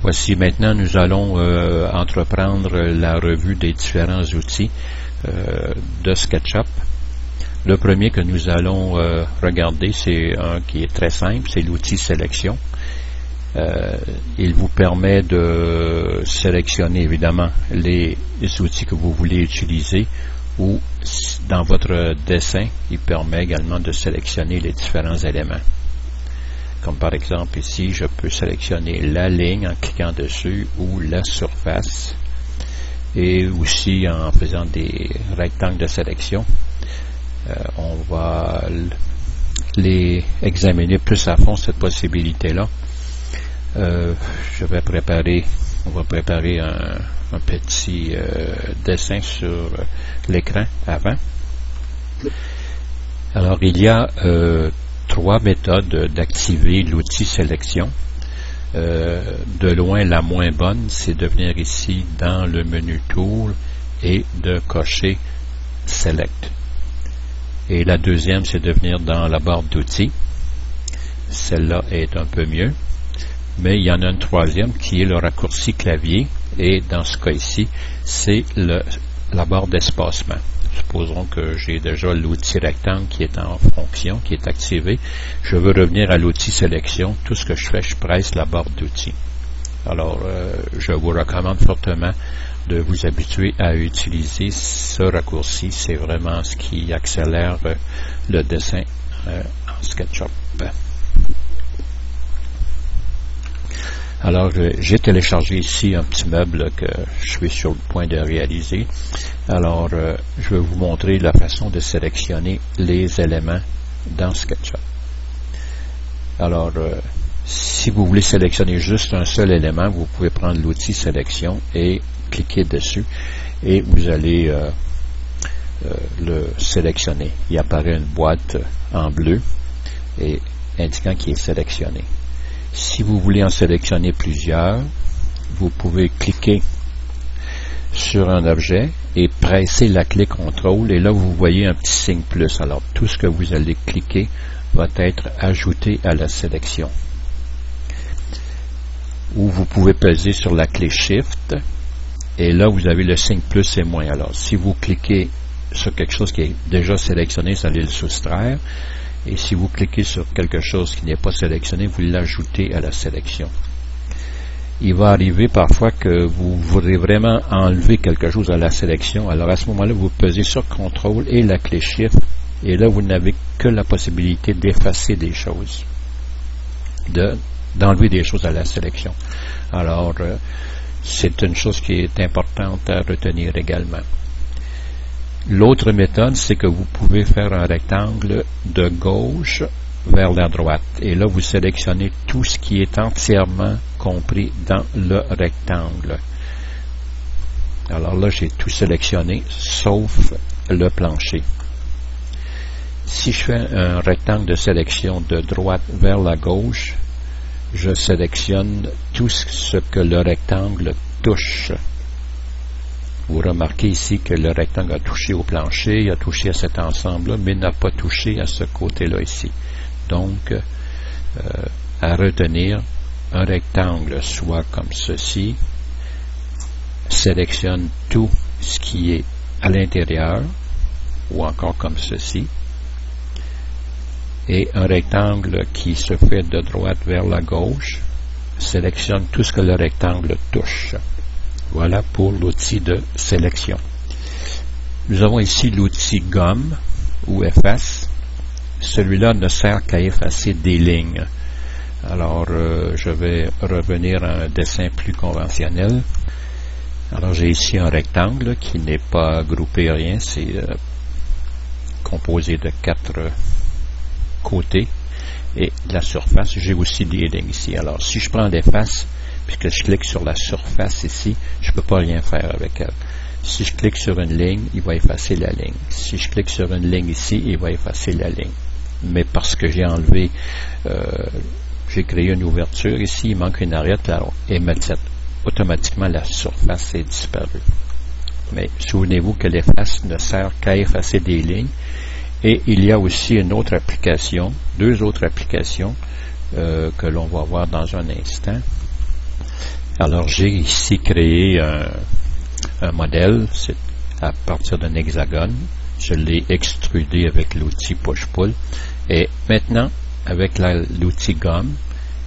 Voici maintenant, nous allons entreprendre la revue des différents outils de SketchUp. Le premier que nous allons regarder, c'est un qui est très simple, c'est l'outil sélection. Il vous permet de sélectionner évidemment les outils que vous voulez utiliser, ou dans votre dessin, il permet également de sélectionner les différents éléments. Comme par exemple ici, je peux sélectionner la ligne en cliquant dessus ou la surface, et aussi en faisant des rectangles de sélection. On va les examiner plus à fond, cette possibilité-là. On va préparer un petit dessin sur l'écran avant. Alors, il y a trois méthodes d'activer l'outil sélection. De loin, la moins bonne, c'est de venir ici dans le menu Tool et de cocher Select. Et la deuxième, c'est de venir dans la barre d'outils. Celle-là est un peu mieux. Mais il y en a une troisième qui est le raccourci clavier. Et dans ce cas ici, c'est la barre d'espacement. Supposons que j'ai déjà l'outil rectangle qui est en fonction, qui est activé. Je veux revenir à l'outil sélection. Tout ce que je fais, je presse la barre d'outils. Alors, je vous recommande fortement de vous habituer à utiliser ce raccourci. C'est vraiment ce qui accélère le dessin en SketchUp. Alors, j'ai téléchargé ici un petit meuble que je suis sur le point de réaliser. Alors, je vais vous montrer la façon de sélectionner les éléments dans SketchUp. Alors, si vous voulez sélectionner juste un seul élément, vous pouvez prendre l'outil sélection et cliquer dessus et vous allez le sélectionner. Il apparaît une boîte en bleu et indiquant qu'il est sélectionné. Si vous voulez en sélectionner plusieurs, vous pouvez cliquer sur un objet et presser la clé CTRL et là vous voyez un petit signe plus. Alors tout ce que vous allez cliquer va être ajouté à la sélection. Ou vous pouvez peser sur la clé Shift et là vous avez le signe plus et moins. Alors si vous cliquez sur quelque chose qui est déjà sélectionné, vous allez le soustraire. Et si vous cliquez sur quelque chose qui n'est pas sélectionné, vous l'ajoutez à la sélection. Il va arriver parfois que vous voudrez vraiment enlever quelque chose à la sélection. Alors à ce moment-là, vous pesez sur CTRL et la clé Shift. Et là, vous n'avez que la possibilité d'effacer des choses, d'enlever des choses à la sélection. Alors, c'est une chose qui est importante à retenir également. L'autre méthode, c'est que vous pouvez faire un rectangle de gauche vers la droite. Et là, vous sélectionnez tout ce qui est entièrement compris dans le rectangle. Alors là, j'ai tout sélectionné, sauf le plancher. Si je fais un rectangle de sélection de droite vers la gauche, je sélectionne tout ce que le rectangle touche. Vous remarquez ici que le rectangle a touché au plancher, il a touché à cet ensemble-là, mais n'a pas touché à ce côté-là ici. Donc, à retenir, un rectangle soit comme ceci, sélectionne tout ce qui est à l'intérieur, ou encore comme ceci, et un rectangle qui se fait de droite vers la gauche, sélectionne tout ce que le rectangle touche. Voilà pour l'outil de sélection. Nous avons ici l'outil gomme ou efface. Celui-là ne sert qu'à effacer des lignes. Alors, je vais revenir à un dessin plus conventionnel. Alors, j'ai ici un rectangle qui n'est pas groupé rien. C'est composé de 4 côtés et de la surface. J'ai aussi des lignes ici. Alors, si je prends l'efface, puisque je clique sur la surface ici, je ne peux pas rien faire avec elle. Si je clique sur une ligne, il va effacer la ligne. Si je clique sur une ligne ici, il va effacer la ligne. Mais parce que j'ai enlevé, j'ai créé une ouverture ici, il manque une arête, alors automatiquement la surface est disparue. Mais souvenez-vous que l'efface ne sert qu'à effacer des lignes. Et il y a aussi une autre application, deux autres applications que l'on va voir dans un instant. Alors j'ai ici créé un modèle, c'est à partir d'un hexagone. Je l'ai extrudé avec l'outil push-pull. Et maintenant, avec l'outil gomme,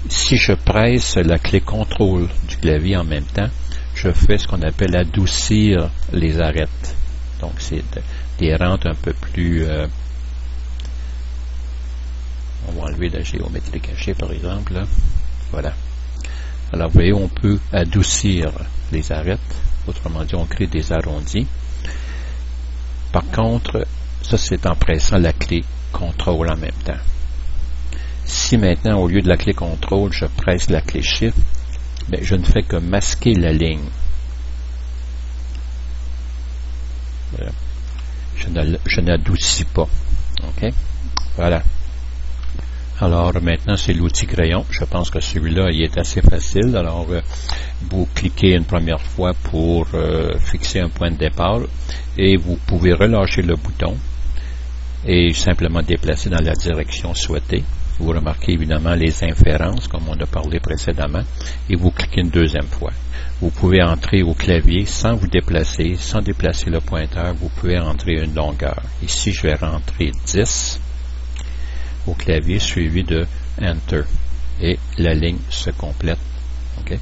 si je presse la clé contrôle du clavier en même temps, je fais ce qu'on appelle adoucir les arêtes. Donc c'est des rentes un peu plus... on va enlever la géométrie cachée par exemple. Là. Voilà. Alors vous voyez, on peut adoucir les arêtes. Autrement dit, on crée des arrondis. Par contre, ça c'est en pressant la clé contrôle en même temps. Si maintenant, au lieu de la clé contrôle, je presse la clé shift, bien, je ne fais que masquer la ligne. Voilà. Je n'adoucis pas. OK? Voilà. Alors maintenant, c'est l'outil crayon. Je pense que celui-là, il est assez facile. Alors, vous cliquez une première fois pour fixer un point de départ et vous pouvez relâcher le bouton et simplement déplacer dans la direction souhaitée. Vous remarquez évidemment les inférences, comme on a parlé précédemment, et vous cliquez une deuxième fois. Vous pouvez entrer au clavier sans vous déplacer, sans déplacer le pointeur, vous pouvez entrer une longueur. Ici, je vais rentrer 10 au clavier, suivi de Enter, et la ligne se complète. Okay?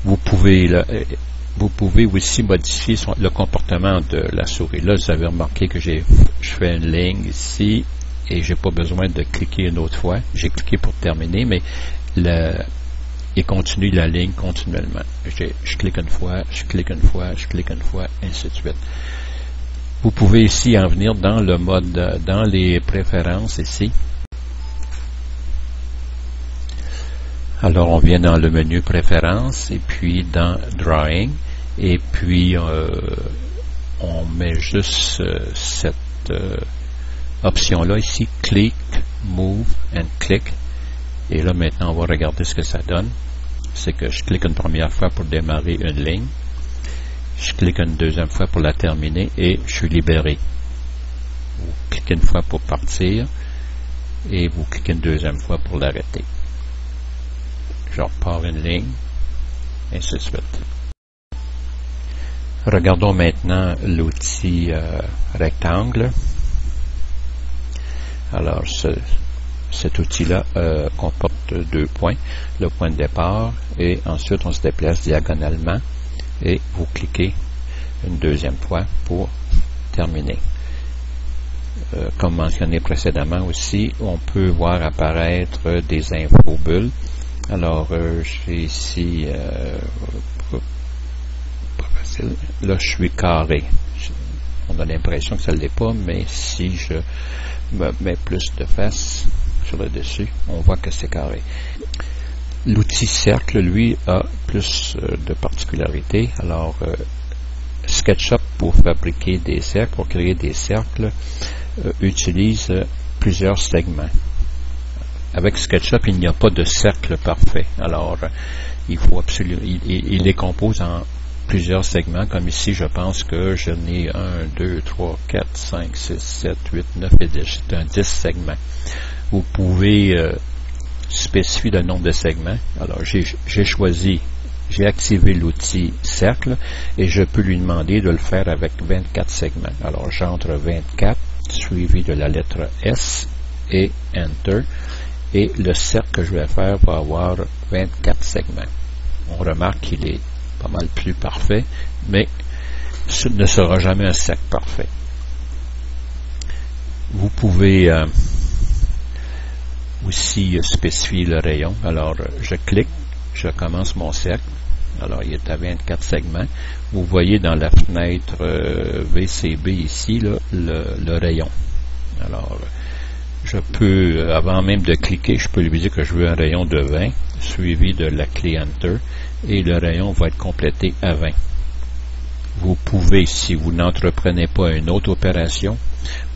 Vous pouvez aussi modifier le comportement de la souris. Là, vous avez remarqué que je fais une ligne ici, et j'ai pas besoin de cliquer une autre fois. J'ai cliqué pour terminer, mais il continue la ligne continuellement. Je clique une fois, je clique une fois, je clique une fois, ainsi de suite. Vous pouvez ici en venir dans le mode, dans les préférences ici. Alors on vient dans le menu préférences et puis dans Drawing et puis on met juste cette option-là ici, Click, Move and Click. Et là maintenant on va regarder ce que ça donne. C'est que je clique une première fois pour démarrer une ligne. Je clique une deuxième fois pour la terminer et je suis libéré. Vous cliquez une fois pour partir et vous cliquez une deuxième fois pour l'arrêter. Je repars une ligne, et ainsi de suite. Regardons maintenant l'outil rectangle. Alors, cet outil-là comporte 2 points, le point de départ, et ensuite on se déplace diagonalement, et vous cliquez une deuxième fois pour terminer. Comme mentionné précédemment aussi, on peut voir apparaître des infobulles. Alors, j'ai ici, pas facile, là je suis carré. On a l'impression que ça ne l'est pas, mais si je me mets plus de face sur le dessus, on voit que c'est carré. L'outil cercle, lui, a plus de particularités. Alors, SketchUp, pour fabriquer des cercles, pour créer des cercles, utilise plusieurs segments. Avec SketchUp, il n'y a pas de cercle parfait. Alors, il faut absolument, il les compose en plusieurs segments, comme ici, je pense que je n'ai 1, 2, 3, 4, 5, 6, 7, 8, 9 et 10. C'est un 10 segments. Vous pouvez spécifier le nombre de segments. Alors, j'ai activé l'outil cercle et je peux lui demander de le faire avec 24 segments. Alors, j'entre 24, suivi de la lettre S et Enter. Et le cercle que je vais faire va avoir 24 segments. On remarque qu'il est pas mal plus parfait, mais ce ne sera jamais un cercle parfait. Vous pouvez aussi spécifier le rayon. Alors, je clique, je commence mon cercle. Alors, il est à 24 segments. Vous voyez dans la fenêtre VCB ici, là, le rayon. Alors, je peux, avant même de cliquer, je peux lui dire que je veux un rayon de 20, suivi de la clé Enter, et le rayon va être complété à 20. Vous pouvez, si vous n'entreprenez pas une autre opération,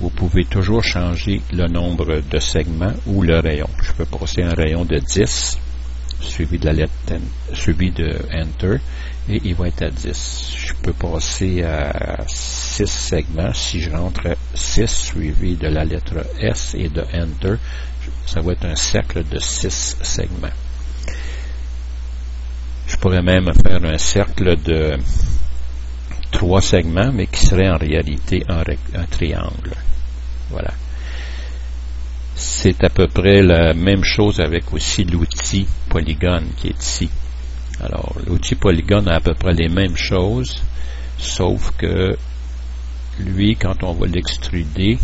vous pouvez toujours changer le nombre de segments ou le rayon. Je peux passer un rayon de 10, suivi de la lettre suivi de Enter, et il va être à 10. Je peux passer à 6 segments. Si je rentre 6, suivi de la lettre S et de Enter, ça va être un cercle de 6 segments. Je pourrais même faire un cercle de 3 segments, mais qui serait en réalité un triangle. Voilà. C'est à peu près la même chose avec aussi l'outil polygone qui est ici. Alors, l'outil polygone a à peu près les mêmes choses, sauf que lui, quand on va l'extruder,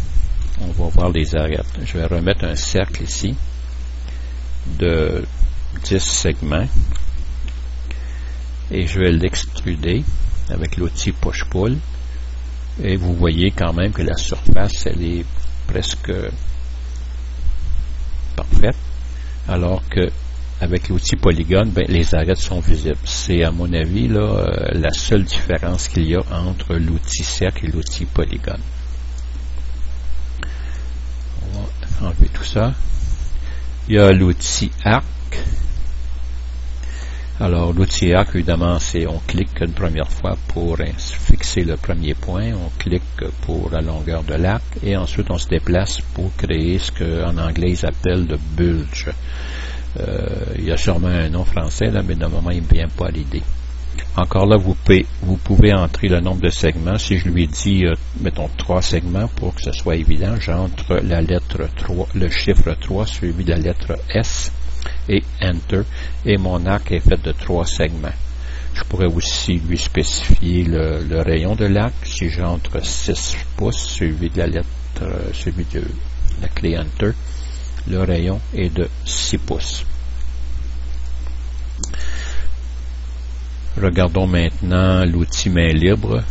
on va voir les arêtes. Je vais remettre un cercle ici de 10 segments et je vais l'extruder avec l'outil push-pull et vous voyez quand même que la surface elle est presque parfaite, alors que avec l'outil polygone, ben, les arêtes sont visibles. C'est à mon avis là, la seule différence qu'il y a entre l'outil cercle et l'outil polygone. On va enlever tout ça. Il y a l'outil arc. Alors l'outil arc, évidemment, c'est on clique une première fois pour fixer le premier point, on clique pour la longueur de l'arc et ensuite on se déplace pour créer ce qu'en anglais ils appellent le bulge. Il y a sûrement un nom français là, mais normalement il ne me vient pas à l'idée. Encore là, vous pouvez entrer le nombre de segments. Si je lui dis, mettons 3 segments pour que ce soit évident, j'entre la lettre 3, le chiffre 3 suivi de la lettre S et Enter, et mon arc est fait de 3 segments. Je pourrais aussi lui spécifier le rayon de l'arc. Si j'entre 6 pouces suivi de la lettre, suivi de la clé Enter, le rayon est de 6 pouces. Regardons maintenant l'outil main libre.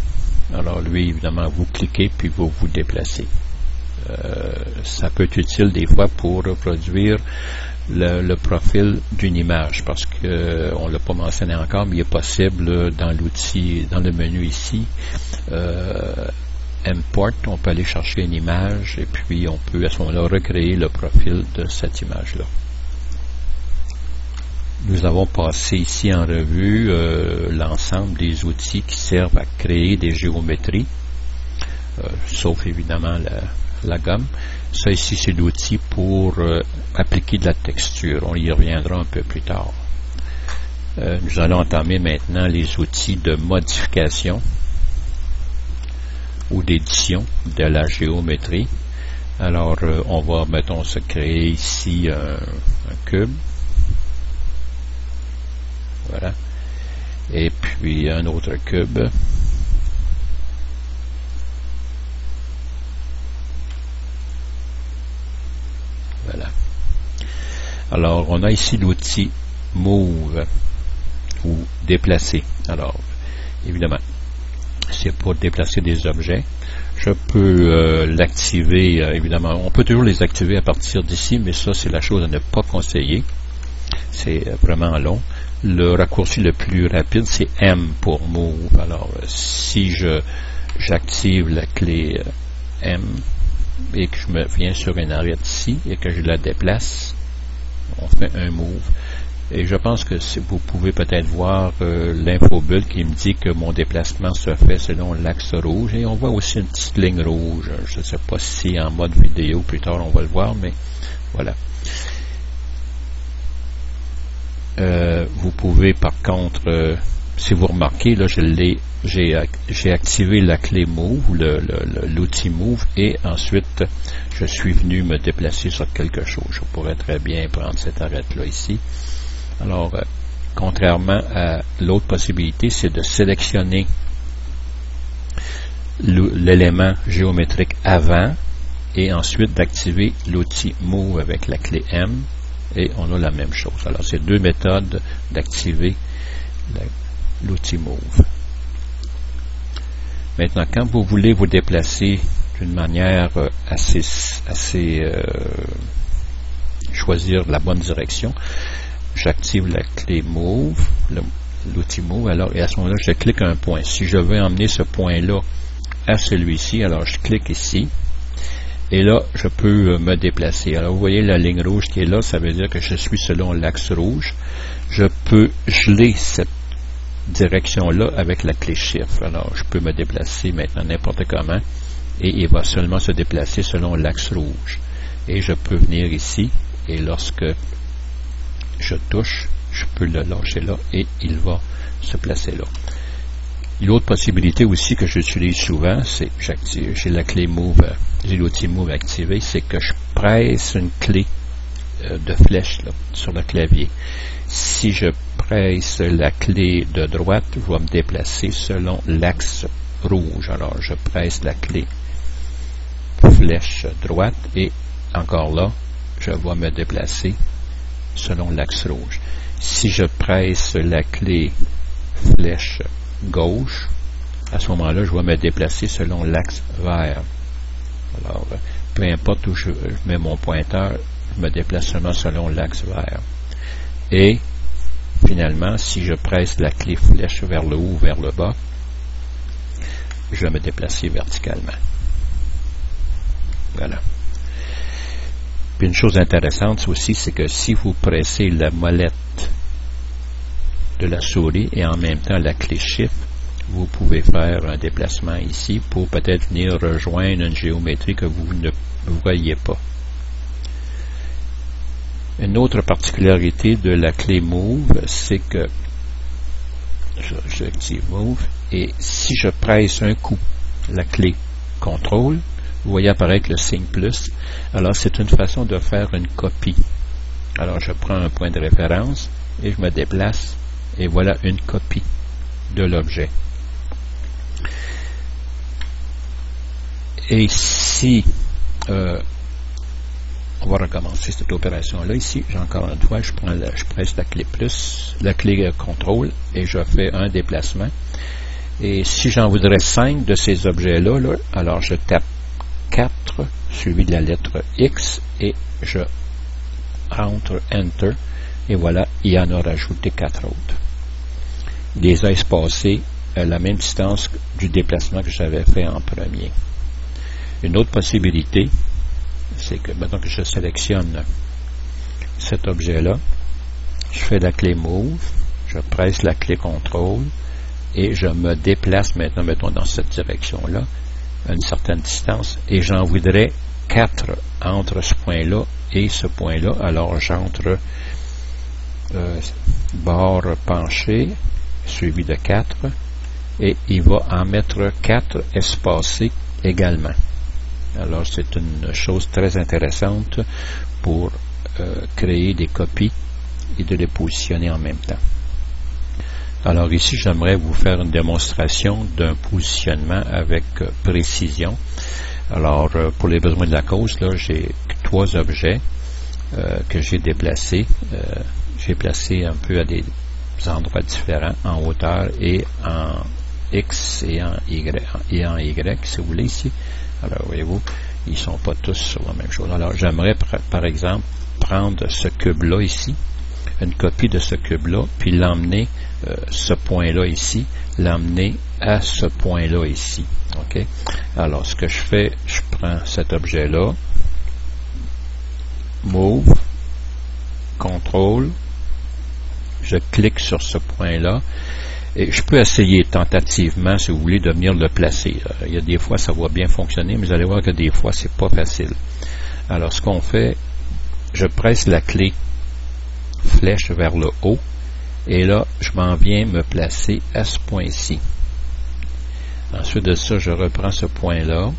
Alors lui, évidemment, vous cliquez puis vous vous déplacez. Ça peut être utile des fois pour reproduire le profil d'une image, parce que on l'a pas mentionné encore, mais il est possible dans l'outil, dans le menu ici, Import, on peut aller chercher une image et puis on peut à ce moment-là recréer le profil de cette image-là. Nous avons passé ici en revue l'ensemble des outils qui servent à créer des géométries, sauf évidemment la gomme. Ça ici, c'est l'outil pour appliquer de la texture. On y reviendra un peu plus tard. Nous allons entamer maintenant les outils de modification ou d'édition de la géométrie. Alors, on va, mettons, se créer ici un cube. Voilà. Et puis un autre cube. Voilà. Alors, on a ici l'outil Move ou déplacer. Alors, évidemment, c'est pour déplacer des objets. Je peux l'activer, évidemment. On peut toujours les activer à partir d'ici, mais ça, c'est la chose à ne pas conseiller. C'est vraiment long. Le raccourci le plus rapide, c'est M pour Move. Alors, si j'active la clé M et que je me viens sur une arête ici et que je la déplace, on fait un Move. Et je pense que vous pouvez peut-être voir l'infobulle qui me dit que mon déplacement se fait selon l'axe rouge. Et on voit aussi une petite ligne rouge. Je ne sais pas si en mode vidéo, plus tard on va le voir, mais voilà. Vous pouvez par contre, si vous remarquez, là j'ai activé la clé Move, l'outil Move, et ensuite je suis venu me déplacer sur quelque chose. Je pourrais très bien prendre cette arête-là ici. Alors, contrairement à l'autre possibilité, c'est de sélectionner l'élément géométrique avant et ensuite d'activer l'outil Move avec la clé M. Et on a la même chose. Alors, c'est deux méthodes d'activer l'outil Move. Maintenant, quand vous voulez vous déplacer d'une manière choisir la bonne direction, j'active la clé Move, l'outil Move, alors, et à ce moment-là, je clique un point. Si je veux emmener ce point-là à celui-ci, alors je clique ici. Et là, je peux me déplacer. Alors, vous voyez la ligne rouge qui est là, ça veut dire que je suis selon l'axe rouge. Je peux geler cette direction-là avec la clé Shift. Alors, je peux me déplacer maintenant n'importe comment et il va seulement se déplacer selon l'axe rouge. Et je peux venir ici et lorsque je touche, je peux le lâcher là et il va se placer là. L'autre possibilité aussi que j'utilise souvent, c'est j'ai la clé Move, j'ai l'outil Move activé, c'est que je presse une clé de flèche là, sur le clavier. Si je presse la clé de droite, je vais me déplacer selon l'axe rouge. Alors, je presse la clé flèche droite et encore là, je vais me déplacer selon l'axe rouge. Si je presse la clé flèche gauche, à ce moment-là, je vais me déplacer selon l'axe vert. Alors, peu importe où je mets mon pointeur, je me déplace seulement selon l'axe vert. Et finalement, si je presse la clé flèche vers le haut ou vers le bas, je vais me déplacer verticalement. Voilà. Puis une chose intéressante aussi, c'est que si vous pressez la molette de la souris et en même temps la clé Shift, vous pouvez faire un déplacement ici pour peut-être venir rejoindre une géométrie que vous ne voyez pas. Une autre particularité de la clé Move, c'est que j'active Move et si je presse un coup la clé Contrôle, vous voyez apparaître le signe plus. Alors c'est une façon de faire une copie. Alors je prends un point de référence et je me déplace et voilà une copie de l'objet. Et si on va recommencer cette opération-là. Ici, j'ai encore une fois, je presse la clé plus, la clé contrôle, et je fais un déplacement. Et si j'en voudrais 5 de ces objets-là, là, alors je tape 4, suivi de la lettre X, et je entre Enter, et voilà, il en a rajouté 4 autres. Il les a espacés à la même distance du déplacement que j'avais fait en premier. Une autre possibilité, c'est que maintenant que je sélectionne cet objet-là, je fais la clé Move, je presse la clé Contrôle et je me déplace maintenant, mettons, dans cette direction-là, à une certaine distance, et j'en voudrais 4 entre ce point-là et ce point-là. Alors j'entre bord penché, suivi de 4, et il va en mettre 4 espacés également. Alors, c'est une chose très intéressante pour créer des copies et de les positionner en même temps. Alors ici, j'aimerais vous faire une démonstration d'un positionnement avec précision. Alors, pour les besoins de la cause, là, j'ai 3 objets que j'ai déplacés. J'ai placé un peu à des endroits différents, en hauteur et en X et en Y, si vous voulez, ici. Alors, voyez-vous, ils ne sont pas tous sur la même chose. Alors, j'aimerais, par exemple, prendre ce cube-là ici, une copie de ce cube-là, puis l'emmener, ce point-là ici, l'emmener à ce point-là ici. OK? Alors, ce que je fais, je prends cet objet-là, Move, Contrôle, je clique sur ce point-là, et je peux essayer tentativement, si vous voulez, de venir le placer. Il y a des fois, ça va bien fonctionner, mais vous allez voir que des fois, c'est pas facile. Alors, ce qu'on fait, je presse la clé flèche vers le haut, et là, je m'en viens me placer à ce point-ci. Ensuite de ça, je reprends ce point-là,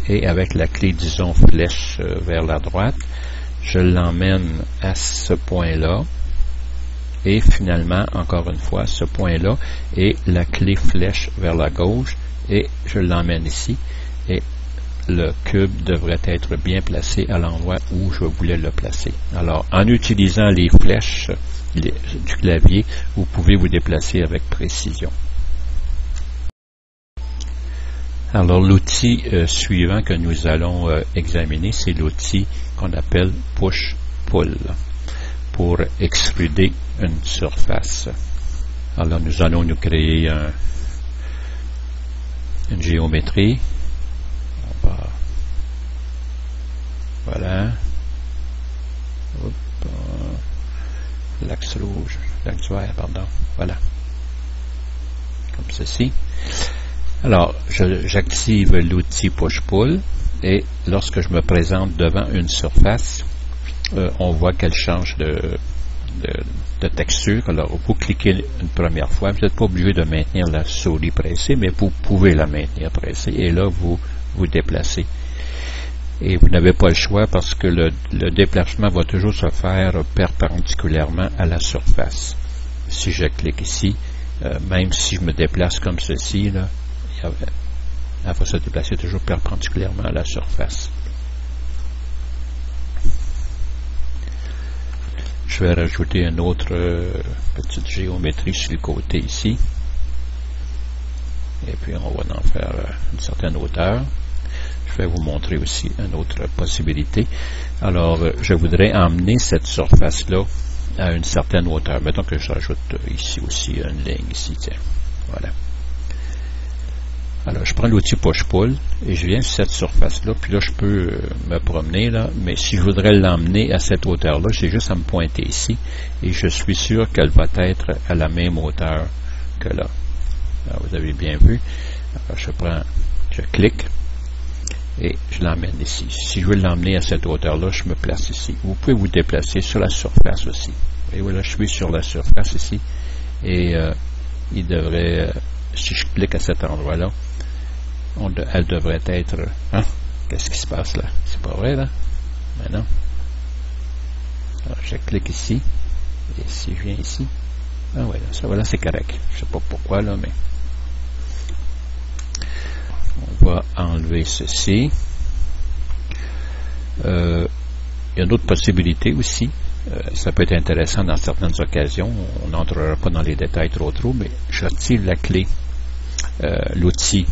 et avec la clé, disons, flèche vers la droite, je l'emmène à ce point-là, et finalement, encore une fois, ce point-là et la clé flèche vers la gauche et je l'emmène ici et le cube devrait être bien placé à l'endroit où je voulais le placer. Alors, en utilisant les flèches du clavier, vous pouvez vous déplacer avec précision. Alors, l'outil suivant que nous allons examiner, c'est l'outil qu'on appelle Push-Pull pour extruder une surface. Alors, nous allons nous créer une géométrie. On va, voilà. L'axe rouge, l'axe vert, pardon. Voilà. Comme ceci. Alors, j'active l'outil Push-Pull et lorsque je me présente devant une surface, on voit qu'elle change de texture. Alors, vous cliquez une première fois. Vous n'êtes pas obligé de maintenir la souris pressée, mais vous pouvez la maintenir pressée. Et là, vous vous déplacez. Et vous n'avez pas le choix parce que le déplacement va toujours se faire perpendiculairement à la surface. Si je clique ici, même si je me déplace comme ceci, là, elle va se déplacer toujours perpendiculairement à la surface. Je vais rajouter une autre petite géométrie sur le côté ici. Et puis on va en faire une certaine hauteur. Je vais vous montrer aussi une autre possibilité. Alors, je voudrais emmener cette surface-là à une certaine hauteur. Mettons que je rajoute ici aussi une ligne ici, tiens. Voilà. Alors, je prends l'outil push-pull et je viens sur cette surface-là, puis là, je peux me promener, là, mais si je voudrais l'emmener à cette hauteur-là, j'ai juste à me pointer ici, et je suis sûr qu'elle va être à la même hauteur que là. Alors, vous avez bien vu. Alors, je clique, et je l'emmène ici. Si je veux l'emmener à cette hauteur-là, je me place ici. Vous pouvez vous déplacer sur la surface aussi. Et voilà, je suis sur la surface ici, et il devrait, si je clique à cet endroit-là, elle devrait être... Hein? Qu'est-ce qui se passe là? C'est pas vrai là? Mais non. Alors, je clique ici. Et si je viens ici... Ah ouais, là, ça voilà, c'est correct. Je sais pas pourquoi là, mais... On va enlever ceci. Il y a une autre possibilité aussi. Ça peut être intéressant dans certaines occasions. On n'entrera pas dans les détails trop, mais j'active la clé, l'outil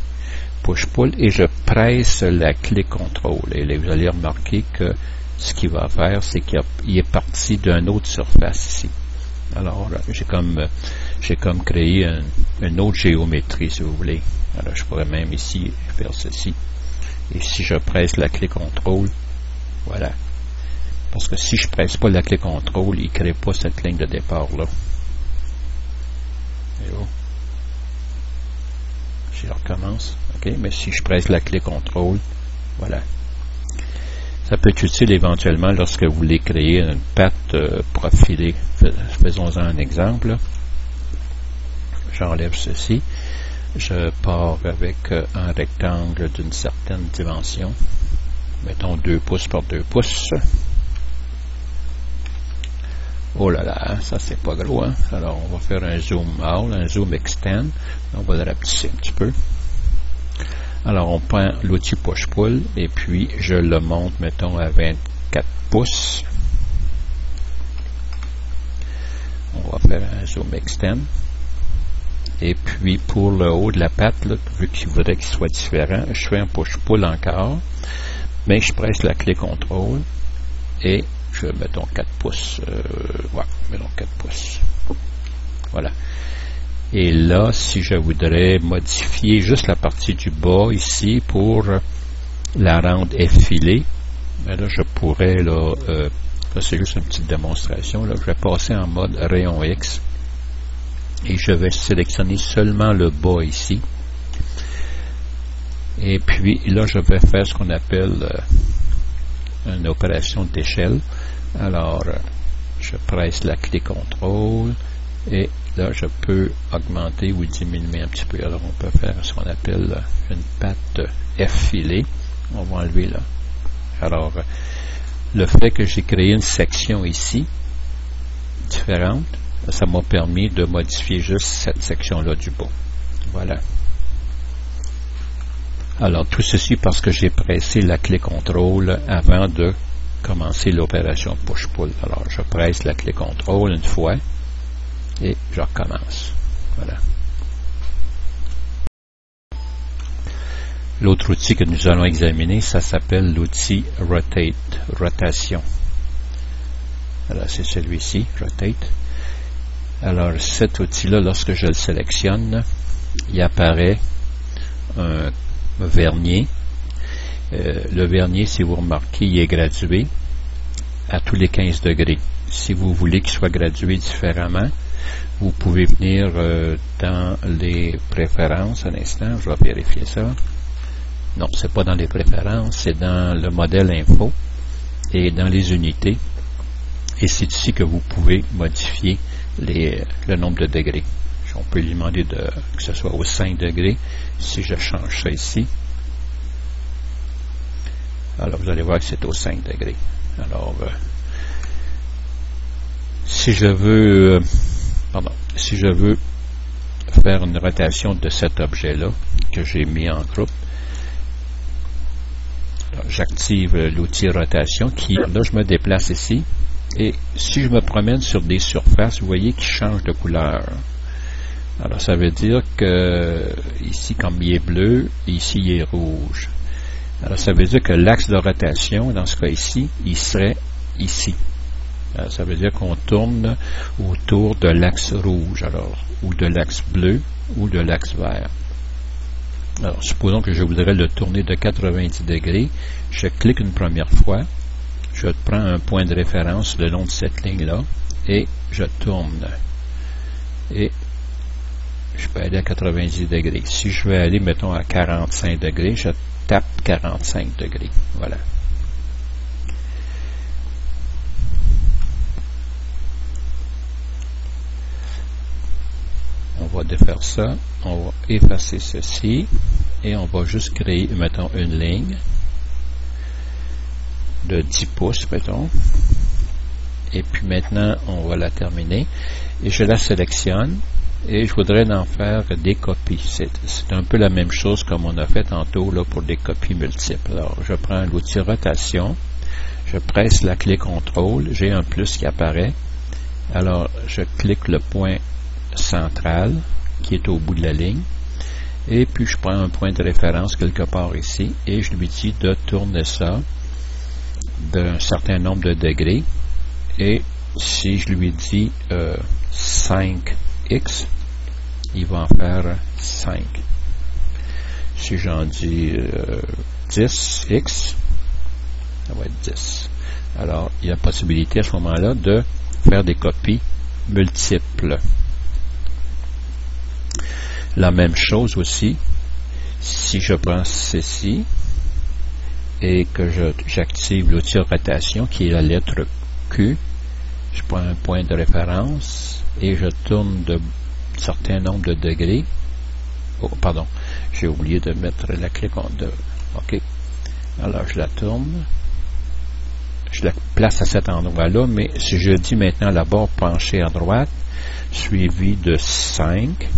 push-pull, et je presse la clé contrôle. Et là, vous allez remarquer que ce qu'il va faire, c'est qu'il est parti d'une autre surface ici. Alors, j'ai comme créé une autre géométrie, si vous voulez. Alors, je pourrais même ici faire ceci. Et si je presse la clé contrôle, voilà. Parce que si je presse pas la clé contrôle, il ne crée pas cette ligne de départ là. Et oh. Je recommence. OK, mais si je presse la clé contrôle, voilà. Ça peut être utile éventuellement lorsque vous voulez créer une patte profilée. Faisons-en un exemple. J'enlève ceci. Je pars avec un rectangle d'une certaine dimension. Mettons 2 pouces par 2 pouces. Oh là là, ça c'est pas gros, hein? Alors on va faire un zoom out, un zoom extend. On va le rapetisser un petit peu. Alors on prend l'outil push-pull et puis je le monte, mettons, à 24 pouces. On va faire un zoom extend. Et puis pour le haut de la patte, là, vu qu'il voudrait qu'il soit différent, je fais un push-pull encore, mais je presse la clé contrôle et je mettons 4 pouces. Ouais, mettons 4 pouces. Voilà. Et là, si je voudrais modifier juste la partie du bas ici pour la rendre effilée, ben là, je pourrais, là c'est juste une petite démonstration, là, je vais passer en mode rayon X et je vais sélectionner seulement le bas ici. Et puis là, je vais faire ce qu'on appelle une opération d'échelle. Alors, je presse la clé contrôle et là, je peux augmenter ou diminuer un petit peu. Alors, on peut faire ce qu'on appelle une patte effilée. On va enlever là. Alors, le fait que j'ai créé une section ici, différente, ça m'a permis de modifier juste cette section-là du bas. Voilà. Alors, tout ceci parce que j'ai pressé la clé contrôle avant de commencer l'opération push-pull. Alors, je presse la clé contrôle une fois et je recommence. Voilà. L'autre outil que nous allons examiner, ça s'appelle l'outil Rotate, rotation. Alors, c'est celui-ci, Rotate. Alors, cet outil-là, lorsque je le sélectionne, il apparaît un vernier. Le vernier, si vous remarquez, il est gradué à tous les 15 degrés. Si vous voulez qu'il soit gradué différemment, vous pouvez venir dans les préférences. Un instant, je vais vérifier ça. Non, c'est pas dans les préférences, c'est dans le modèle info et dans les unités. Et c'est ici que vous pouvez modifier le nombre de degrés. On peut lui demander que ce soit au 5 degrés. Si je change ça ici, alors vous allez voir que c'est au 5 degrés. Alors, si je veux faire une rotation de cet objet-là que j'ai mis en groupe, j'active l'outil rotation là je me déplace ici et si je me promène sur des surfaces, vous voyez qu'il change de couleur. Alors ça veut dire que ici comme il est bleu, ici il est rouge. Alors ça veut dire que l'axe de rotation, dans ce cas ici, il serait ici. Alors, ça veut dire qu'on tourne autour de l'axe rouge, alors, ou de l'axe bleu, ou de l'axe vert. Alors, supposons que je voudrais le tourner de 90 degrés. Je clique une première fois. Je prends un point de référence le long de cette ligne-là et je tourne. Et je peux aller à 90 degrés. Si je veux aller, mettons, à 45 degrés, je tape 45 degrés. Voilà. On va défaire ça, on va effacer ceci et on va juste créer, mettons, une ligne de 10 pouces, mettons. Et puis maintenant, on va la terminer. Et je la sélectionne et je voudrais en faire des copies. C'est un peu la même chose comme on a fait tantôt là, pour des copies multiples. Alors, je prends l'outil rotation, je presse la clé contrôle, j'ai un plus qui apparaît. Alors, je clique le point central qui est au bout de la ligne et puis je prends un point de référence quelque part ici et je lui dis de tourner ça d'un certain nombre de degrés et si je lui dis 5x, il va en faire 5. Si j'en dis 10x, ça va être 10. Alors il y a possibilité à ce moment-là de faire des copies multiples. La même chose aussi, si je prends ceci et que j'active l'outil rotation qui est la lettre Q, je prends un point de référence et je tourne de certain nombre de degrés. Oh, pardon, j'ai oublié de mettre la clé de. OK. Alors je la tourne. Je la place à cet endroit-là, mais si je dis maintenant la barre penchée à droite, suivi de 5,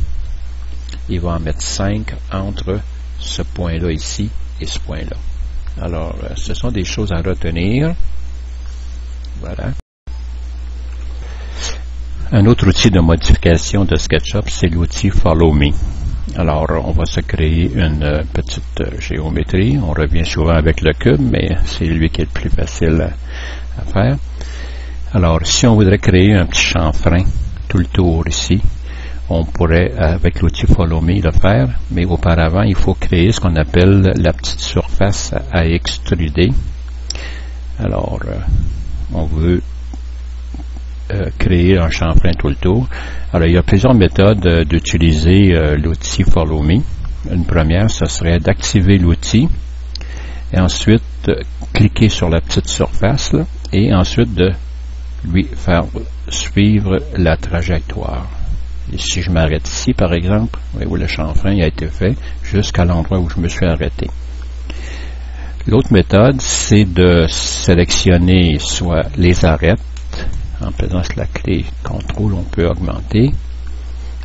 il va en mettre 5 entre ce point-là ici et ce point-là. Alors, ce sont des choses à retenir. Voilà. Un autre outil de modification de SketchUp, c'est l'outil Follow Me. Alors, on va se créer une petite géométrie. On revient souvent avec le cube, mais c'est lui qui est le plus facile à faire. Alors, si on voudrait créer un petit chanfrein tout le tour ici, on pourrait, avec l'outil Follow Me, le faire, mais auparavant, il faut créer ce qu'on appelle la petite surface à extruder. Alors, on veut créer un chanfrein tout le tour. Alors, il y a plusieurs méthodes d'utiliser l'outil Follow Me. Une première, ce serait d'activer l'outil et ensuite cliquer sur la petite surface là, et ensuite de lui faire suivre la trajectoire. Et si je m'arrête ici, par exemple, où le chanfrein a été fait jusqu'à l'endroit où je me suis arrêté. L'autre méthode, c'est de sélectionner soit les arêtes. En faisant la clé CTRL, on peut augmenter,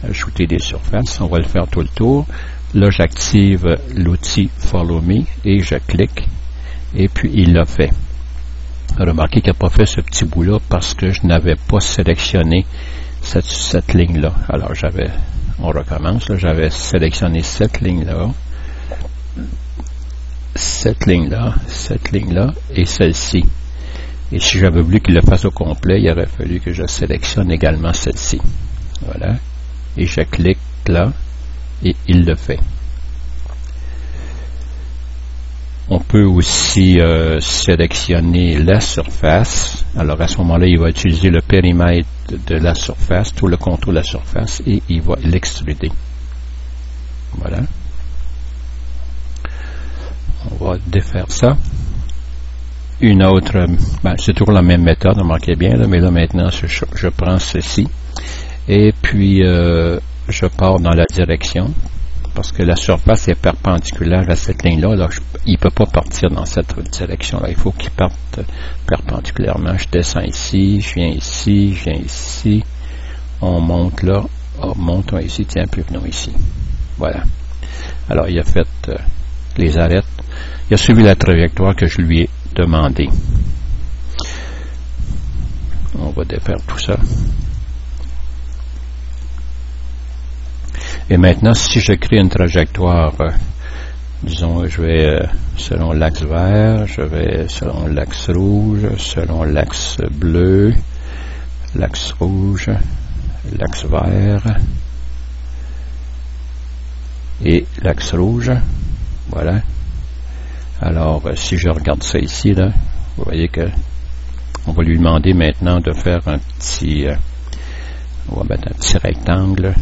ajouter des surfaces. On va le faire tout le tour. Là, j'active l'outil Follow Me et je clique. Et puis, il l'a fait. Remarquez qu'il n'a pas fait ce petit bout-là parce que je n'avais pas sélectionné cette ligne-là. Alors, on recommence. J'avais sélectionné cette ligne-là, cette ligne-là et celle-ci. Et si j'avais voulu qu'il le fasse au complet, il aurait fallu que je sélectionne également celle-ci. Voilà. Et je clique là et il le fait. On peut aussi sélectionner la surface. Alors à ce moment-là, il va utiliser le périmètre de la surface, tout le contour de la surface, et il va l'extruder. Voilà. On va défaire ça. une autre, c'est toujours la même méthode, remarquez bien, là, mais là maintenant je prends ceci et puis je pars dans la direction parce que la surface est perpendiculaire à cette ligne-là. Là, il ne peut pas partir dans cette direction-là. Il faut qu'il parte perpendiculairement. Je descends ici, je viens ici, on monte là, montons ici, tiens, puis venons ici. Voilà. Alors il a fait les arêtes. Il a suivi la trajectoire que je lui ai demandé. On va défaire tout ça. Et maintenant, si je crée une trajectoire, disons, je vais selon l'axe vert, je vais selon l'axe rouge, selon l'axe bleu, l'axe rouge, l'axe vert et l'axe rouge. Voilà. Alors, si je regarde ça ici, là, vous voyez que on va lui demander maintenant de faire un petit, on va mettre un petit rectangle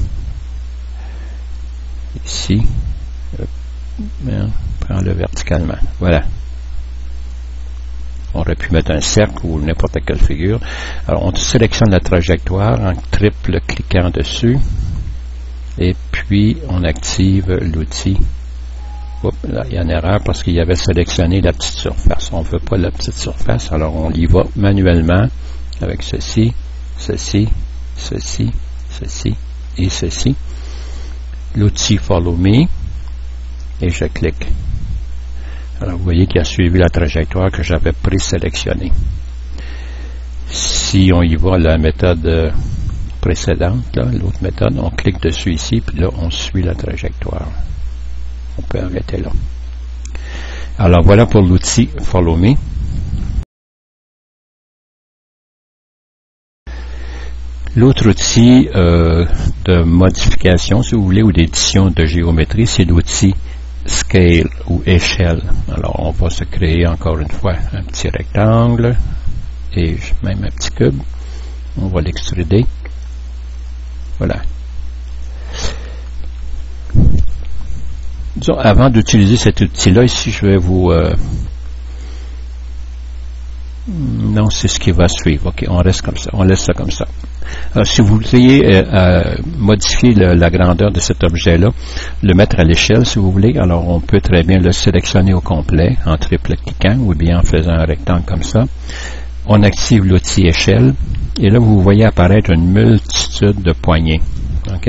ici. Prends-le verticalement. Voilà. On aurait pu mettre un cercle ou n'importe quelle figure. Alors, on sélectionne la trajectoire en triple cliquant dessus. Et puis, on active l'outil. Oups, là, il y a une erreur parce qu'il y avait sélectionné la petite surface. On ne veut pas la petite surface, alors on y va manuellement avec ceci, ceci, ceci, ceci et ceci. L'outil Follow Me et je clique. Alors vous voyez qu'il a suivi la trajectoire que j'avais présélectionnée. Si on y va la méthode précédente, l'autre méthode, on clique dessus ici, puis là on suit la trajectoire. On peut arrêter là. Alors voilà pour l'outil Follow Me. L'autre outil de modification, si vous voulez, ou d'édition de géométrie, c'est l'outil Scale ou échelle. Alors on va se créer encore une fois un petit rectangle et même un petit cube. On va l'extruder. Voilà. Disons, avant d'utiliser cet outil-là, ici, je vais vous... non, c'est ce qui va suivre. OK, on reste comme ça. On laisse ça comme ça. Alors, si vous voulez modifier la grandeur de cet objet-là, le mettre à l'échelle, si vous voulez, alors on peut très bien le sélectionner au complet en triple cliquant ou bien en faisant un rectangle comme ça. On active l'outil échelle et là, vous voyez apparaître une multitude de poignées. OK?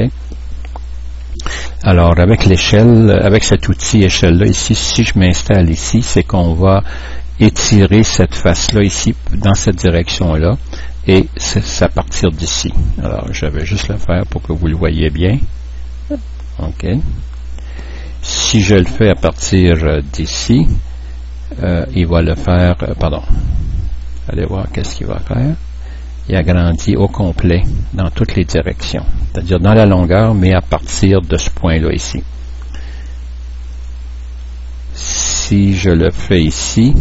Alors, avec l'échelle, avec cet outil échelle-là, ici, si je m'installe ici, c'est qu'on va étirer cette face-là ici, dans cette direction-là, et c'est à partir d'ici. Alors, je vais juste le faire pour que vous le voyez bien. OK. Si je le fais à partir d'ici, il va le faire, pardon, allez voir qu'est-ce qu'il va faire. Il agrandit au complet dans toutes les directions, c'est-à-dire dans la longueur, mais à partir de ce point-là ici. Si je le fais ici,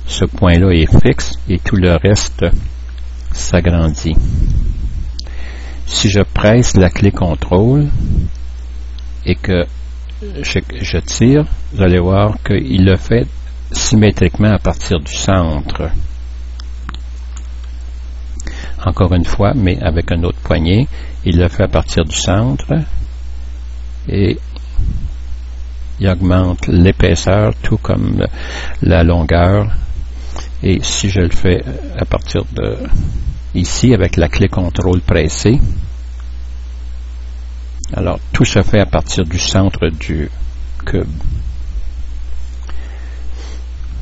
ce point-là est fixe et tout le reste s'agrandit. Si je presse la clé CTRL et que je tire, vous allez voir qu'il le fait symétriquement à partir du centre. Encore une fois, mais avec un autre poignet, il le fait à partir du centre et il augmente l'épaisseur tout comme la longueur. Et si je le fais à partir de ici avec la clé CTRL pressée, alors tout se fait à partir du centre du cube.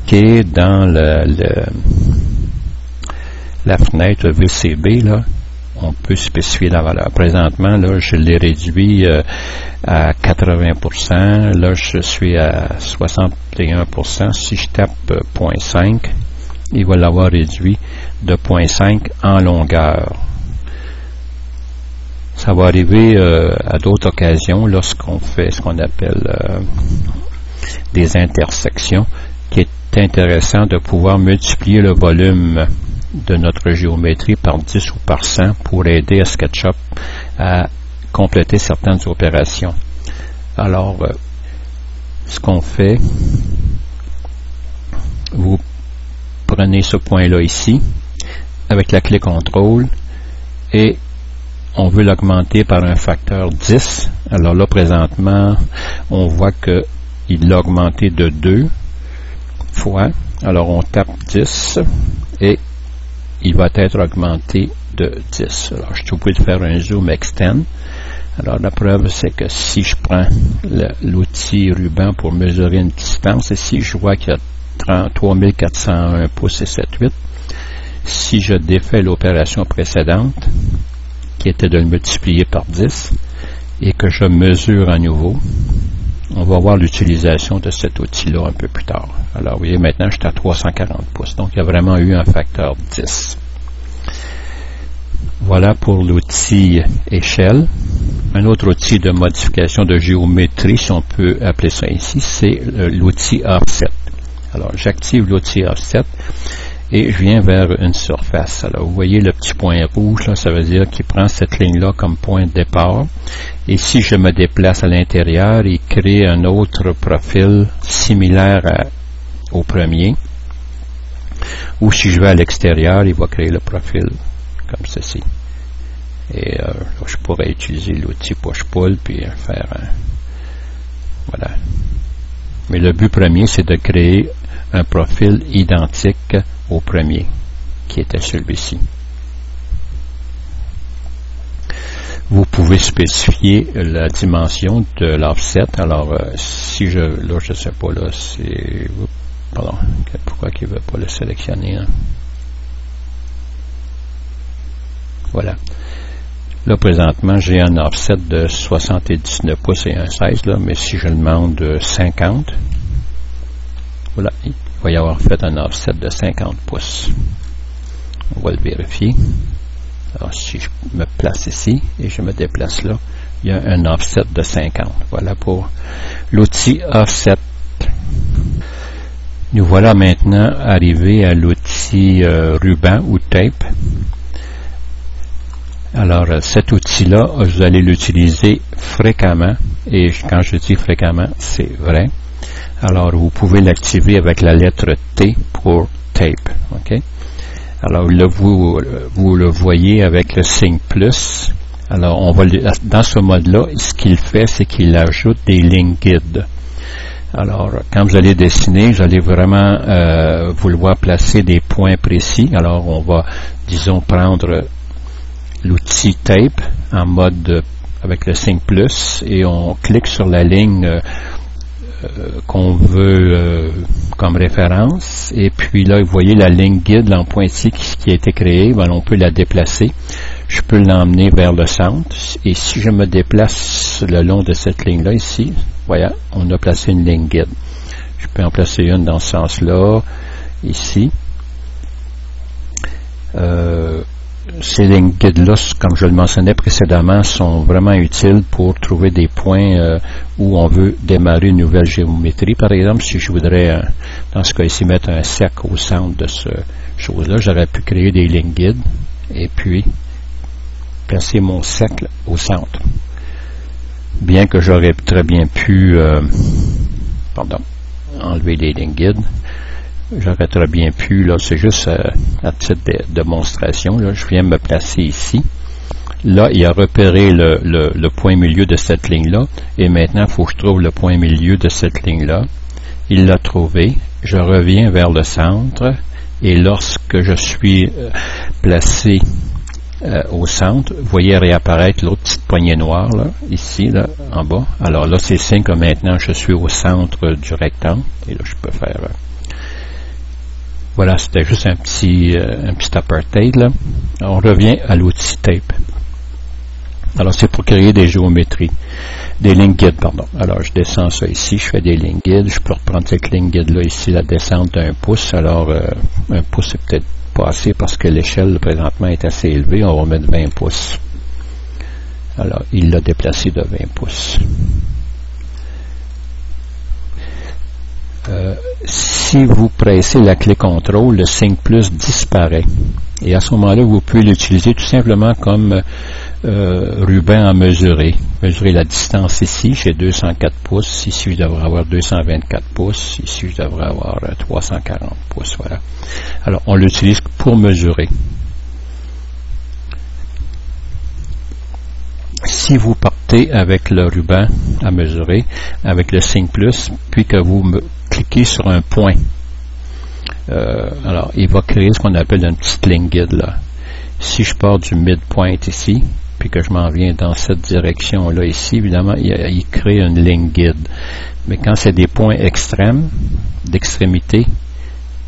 Qui est dans la fenêtre VCB, là, on peut spécifier la valeur. Présentement, là, je l'ai réduit à 80%. Là, je suis à 61%. Si je tape 0.5, il va l'avoir réduit de 0.5 en longueur. Ça va arriver à d'autres occasions lorsqu'on fait ce qu'on appelle des intersections, qui est intéressant de pouvoir multiplier le volume de notre géométrie par 10 ou par 100 pour aider à SketchUp à compléter certaines opérations. Alors, ce qu'on fait, vous prenez ce point-là ici, avec la clé contrôle, et on veut l'augmenter par un facteur 10. Alors là, présentement, on voit qu'il l'a augmenté de 2 fois. Alors on tape 10 et il va être augmenté de 10. Alors je suis obligé de faire un zoom extend. Alors la preuve, c'est que si je prends l'outil ruban pour mesurer une distance, ici je vois qu'il y a 3401 pouces et 7/8. Si je défais l'opération précédente, qui était de le multiplier par 10, et que je mesure à nouveau, on va voir l'utilisation de cet outil-là un peu plus tard. Alors, vous voyez, maintenant, je suis à 340 pouces. Donc, il y a vraiment eu un facteur 10. Voilà pour l'outil échelle. Un autre outil de modification de géométrie, si on peut appeler ça ici, c'est l'outil offset. Alors, j'active l'outil offset et je viens vers une surface. Alors, vous voyez le petit point rouge, là, ça veut dire qu'il prend cette ligne-là comme point de départ. Et si je me déplace à l'intérieur, il crée un autre profil similaire au premier. Ou si je vais à l'extérieur, il va créer le profil comme ceci. Et là, je pourrais utiliser l'outil push-pull puis faire un... Voilà. Mais le but premier, c'est de créer un profil identique au premier, qui était celui-ci. Vous pouvez spécifier la dimension de l'offset. Alors, si je... Là, je ne sais pas, là, c'est... Pardon, pourquoi il ne veut pas le sélectionner, hein? Voilà. Là, présentement, j'ai un offset de 79 pouces et un 16, là, mais si je demande de 50, voilà, il va y avoir fait un offset de 50 pouces. On va le vérifier. Alors, si je me place ici et je me déplace là, il y a un offset de 50. Voilà pour l'outil offset. Nous voilà maintenant arrivés à l'outil ruban ou tape. Alors, cet outil-là, vous allez l'utiliser fréquemment, et quand je dis fréquemment, c'est vrai. Alors, vous pouvez l'activer avec la lettre T pour tape. OK? Alors, là, vous le voyez avec le signe plus. Alors, dans ce mode-là, ce qu'il fait, c'est qu'il ajoute des lignes guides. Alors, quand vous allez dessiner, vous allez vraiment vouloir placer des points précis. Alors, on va, disons, prendre l'outil tape en mode avec le signe plus et on clique sur la ligne qu'on veut comme référence, et puis là, vous voyez la ligne guide là, en pointillé qui a été créée. Ben, on peut la déplacer. Je peux l'emmener vers le centre, et si je me déplace le long de cette ligne-là ici, voilà, on a placé une ligne guide. Je peux en placer une dans ce sens-là, ici. Ces lignes guides-là, comme je le mentionnais précédemment, sont vraiment utiles pour trouver des points où on veut démarrer une nouvelle géométrie. Par exemple, si je voudrais, dans ce cas-ci, mettre un cercle au centre de ce chose-là, j'aurais pu créer des lignes guides et puis placer mon cercle au centre. Bien que j'aurais très bien pu enlever les lignes guides. J'aurais très bien pu, là, c'est juste à titre de démonstration, là, je viens me placer ici. Là, il a repéré le point milieu de cette ligne-là, et maintenant, il faut que je trouve le point milieu de cette ligne-là. Il l'a trouvé. Je reviens vers le centre, et lorsque je suis placé au centre, vous voyez réapparaître l'autre petite poignée noire, là, ici, là, en bas. Alors là, c'est signe que maintenant, je suis au centre du rectangle, et là, je peux faire... Voilà, c'était juste un petit apartheid, là. On revient à l'outil tape. Alors, c'est pour créer des géométries. Des lignes guides, pardon. Alors, je descends ça ici, je fais des lignes guides. Je peux reprendre cette ligne guide-là ici, la descente d'un pouce. Alors, un pouce, c'est peut-être pas assez parce que l'échelle, présentement, est assez élevée. On va mettre 20 pouces. Alors, il l'a déplacé de 20 pouces. Si vous pressez la clé contrôle, le signe plus disparaît. Et à ce moment-là, vous pouvez l'utiliser tout simplement comme ruban à mesurer. Mesurer la distance ici, j'ai 204 pouces. Ici, je devrais avoir 224 pouces. Ici, je devrais avoir 340 pouces. Voilà. Alors, on l'utilise pour mesurer. Si vous partez avec le ruban à mesurer, avec le signe plus, puis que vous cliquez sur un point, alors il va créer ce qu'on appelle une petite ligne guide là. Si je pars du midpoint ici, puis que je m'en viens dans cette direction là ici, évidemment, il crée une ligne guide. Mais quand c'est des points extrêmes, d'extrémité,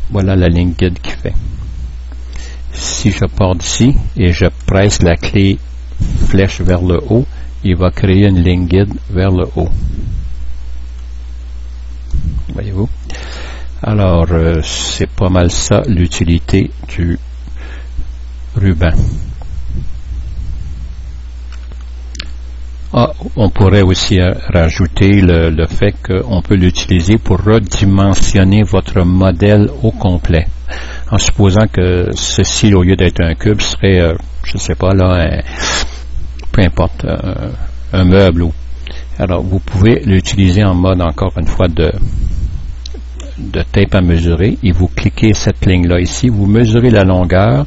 voilà la ligne guide qu'il fait. Si je pars d'ici et je presse la clé flèche vers le haut, il va créer une ligne guide vers le haut. Voyez-vous? Alors, c'est pas mal ça l'utilité du ruban. On pourrait aussi rajouter le fait qu'on peut l'utiliser pour redimensionner votre modèle au complet. En supposant que ceci, au lieu d'être un cube, serait, je ne sais pas, là, peu importe, un meuble. Alors, vous pouvez l'utiliser en mode, encore une fois, de tape à mesurer, et vous cliquez cette ligne-là ici, vous mesurez la longueur.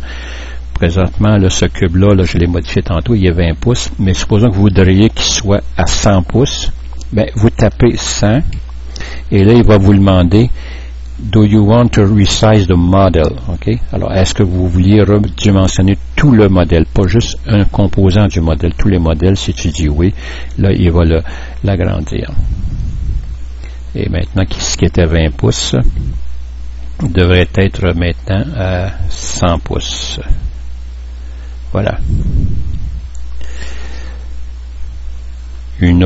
Présentement, là, ce cube-là, je l'ai modifié tantôt, il est 20 pouces, mais supposons que vous voudriez qu'il soit à 100 pouces, ben, vous tapez 100, et là, il va vous demander Do you want to resize the model? Okay? Alors, est-ce que vous vouliez redimensionner tout le modèle, pas juste un composant du modèle, tous les modèles? Si tu dis oui, là, il va l'agrandir. Et maintenant, ce qui était 20 pouces devrait être maintenant à 100 pouces. Voilà. Un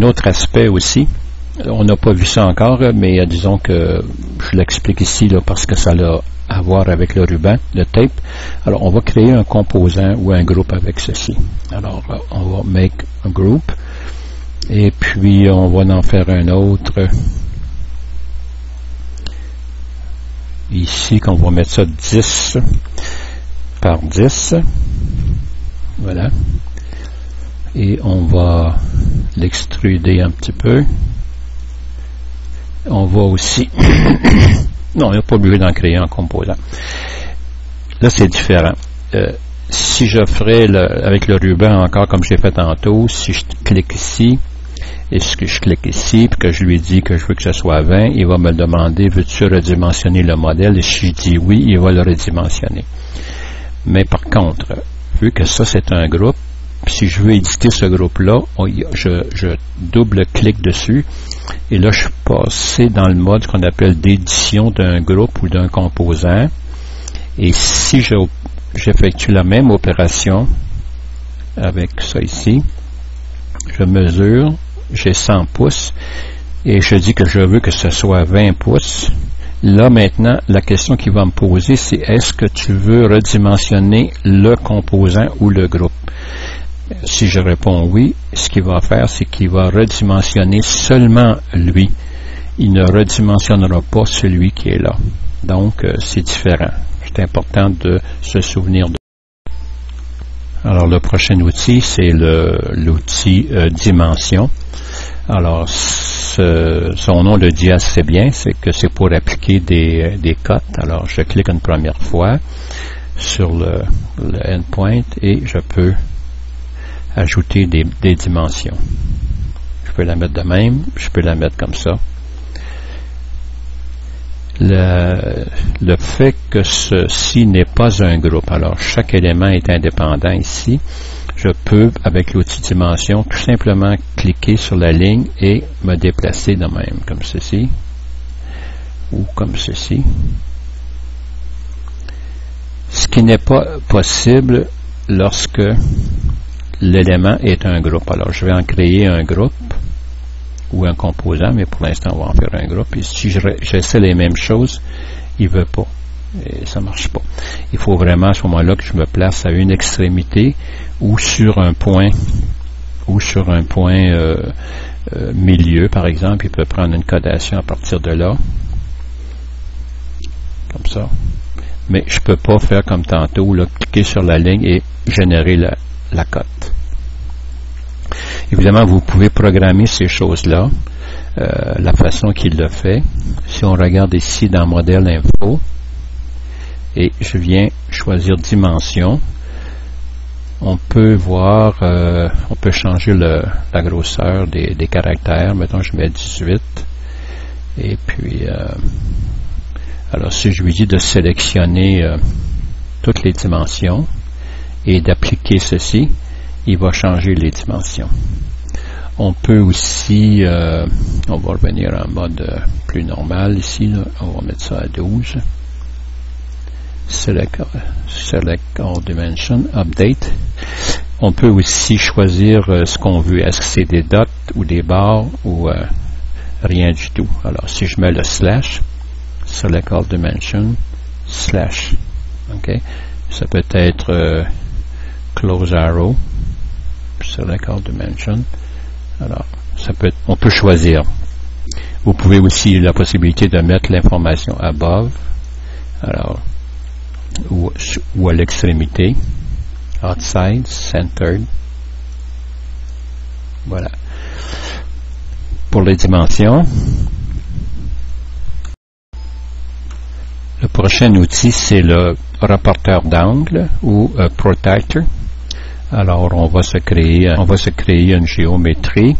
autre aspect aussi, on n'a pas vu ça encore, mais disons que je l'explique ici là, parce que ça a à voir avec le ruban, le tape. Alors, on va créer un composant ou un groupe avec ceci. Alors, on va make a group, et puis on va en faire un autre ici, qu'on va mettre ça 10 par 10. Voilà. Et on va l'extruder un petit peu. On va aussi... non, on n'est pas obligé d'en créer un composant. Là, c'est différent. Si je ferais avec le ruban encore comme j'ai fait tantôt, si je clique ici, et ce que je clique ici, puis que je lui dis que je veux que ce soit 20, il va me demander, veux-tu redimensionner le modèle? Et si je dis oui, il va le redimensionner. Mais par contre, vu que ça c'est un groupe, si je veux éditer ce groupe-là, je double-clique dessus, et là je suis passé dans le mode qu'on appelle d'édition d'un groupe ou d'un composant, et si j'effectue la même opération avec ça ici, je mesure, j'ai 100 pouces, et je dis que je veux que ce soit 20 pouces. Là, maintenant, la question qu'il va me poser, c'est est-ce que tu veux redimensionner le composant ou le groupe? Si je réponds oui, ce qu'il va faire, c'est qu'il va redimensionner seulement lui. Il ne redimensionnera pas celui qui est là. Donc, c'est différent. C'est important de se souvenir de ça. Alors, le prochain outil, c'est l'outil dimension. Alors, son nom le dit assez bien, c'est que c'est pour appliquer des cotes. Alors, je clique une première fois sur le endpoint et je peux ajouter des dimensions. Je peux la mettre de même, je peux la mettre comme ça. Le fait que ceci n'est pas un groupe, alors chaque élément est indépendant ici, je peux, avec l'outil dimension, tout simplement cliquer sur la ligne et me déplacer de même, comme ceci, ou comme ceci. Ce qui n'est pas possible lorsque l'élément est un groupe. Alors, je vais en créer un groupe ou un composant, mais pour l'instant, on va en faire un groupe. Et si j'essaie les mêmes choses, il ne veut pas. Et ça ne marche pas. Il faut vraiment à ce moment-là que je me place à une extrémité ou sur un point milieu, par exemple. Il peut prendre une codation à partir de là. Comme ça. mais je ne peux pas faire comme tantôt, là, cliquer sur la ligne et générer la cote. Évidemment, vous pouvez programmer ces choses-là, la façon qu'il le fait. Si on regarde ici dans Modèle Info, et je viens choisir Dimension, on peut voir, on peut changer la grosseur des caractères. Mettons, je mets 18. Et puis, alors si je lui dis de sélectionner toutes les dimensions et d'appliquer ceci, il va changer les dimensions. On peut aussi, on va revenir en mode plus normal ici, là. On va mettre ça à 12. Select all dimension, update. On peut aussi choisir ce qu'on veut. Est-ce que c'est des dots ou des barres ou rien du tout. Alors si je mets le slash, select all dimension, slash. Okay. Ça peut être close arrow, select all dimension. Alors, on peut choisir. Vous pouvez aussi la possibilité de mettre l'information above, alors, ou à l'extrémité, outside, centered. Voilà. Pour les dimensions, le prochain outil, c'est le rapporteur d'angle ou protractor. Alors, on va se créer une géométrie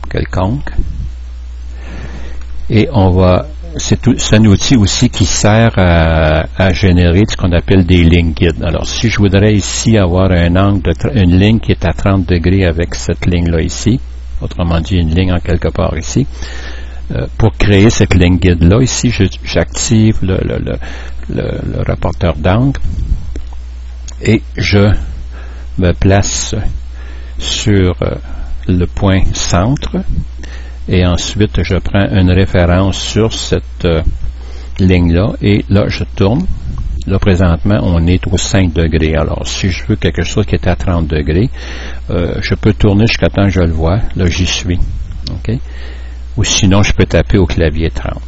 quelconque. Et c'est un outil aussi qui sert à générer ce qu'on appelle des lignes guides. Alors, si je voudrais ici avoir une ligne qui est à 30 degrés avec cette ligne-là ici, autrement dit une ligne en quelque part ici, pour créer cette ligne guide-là, ici, j'active le rapporteur d'angle et je me place sur le point centre et ensuite je prends une référence sur cette ligne-là et là je tourne. Là présentement on est au 5 degrés. Alors si je veux quelque chose qui est à 30 degrés, je peux tourner jusqu'à temps que je le vois. Là j'y suis. Okay? Ou sinon je peux taper au clavier 30.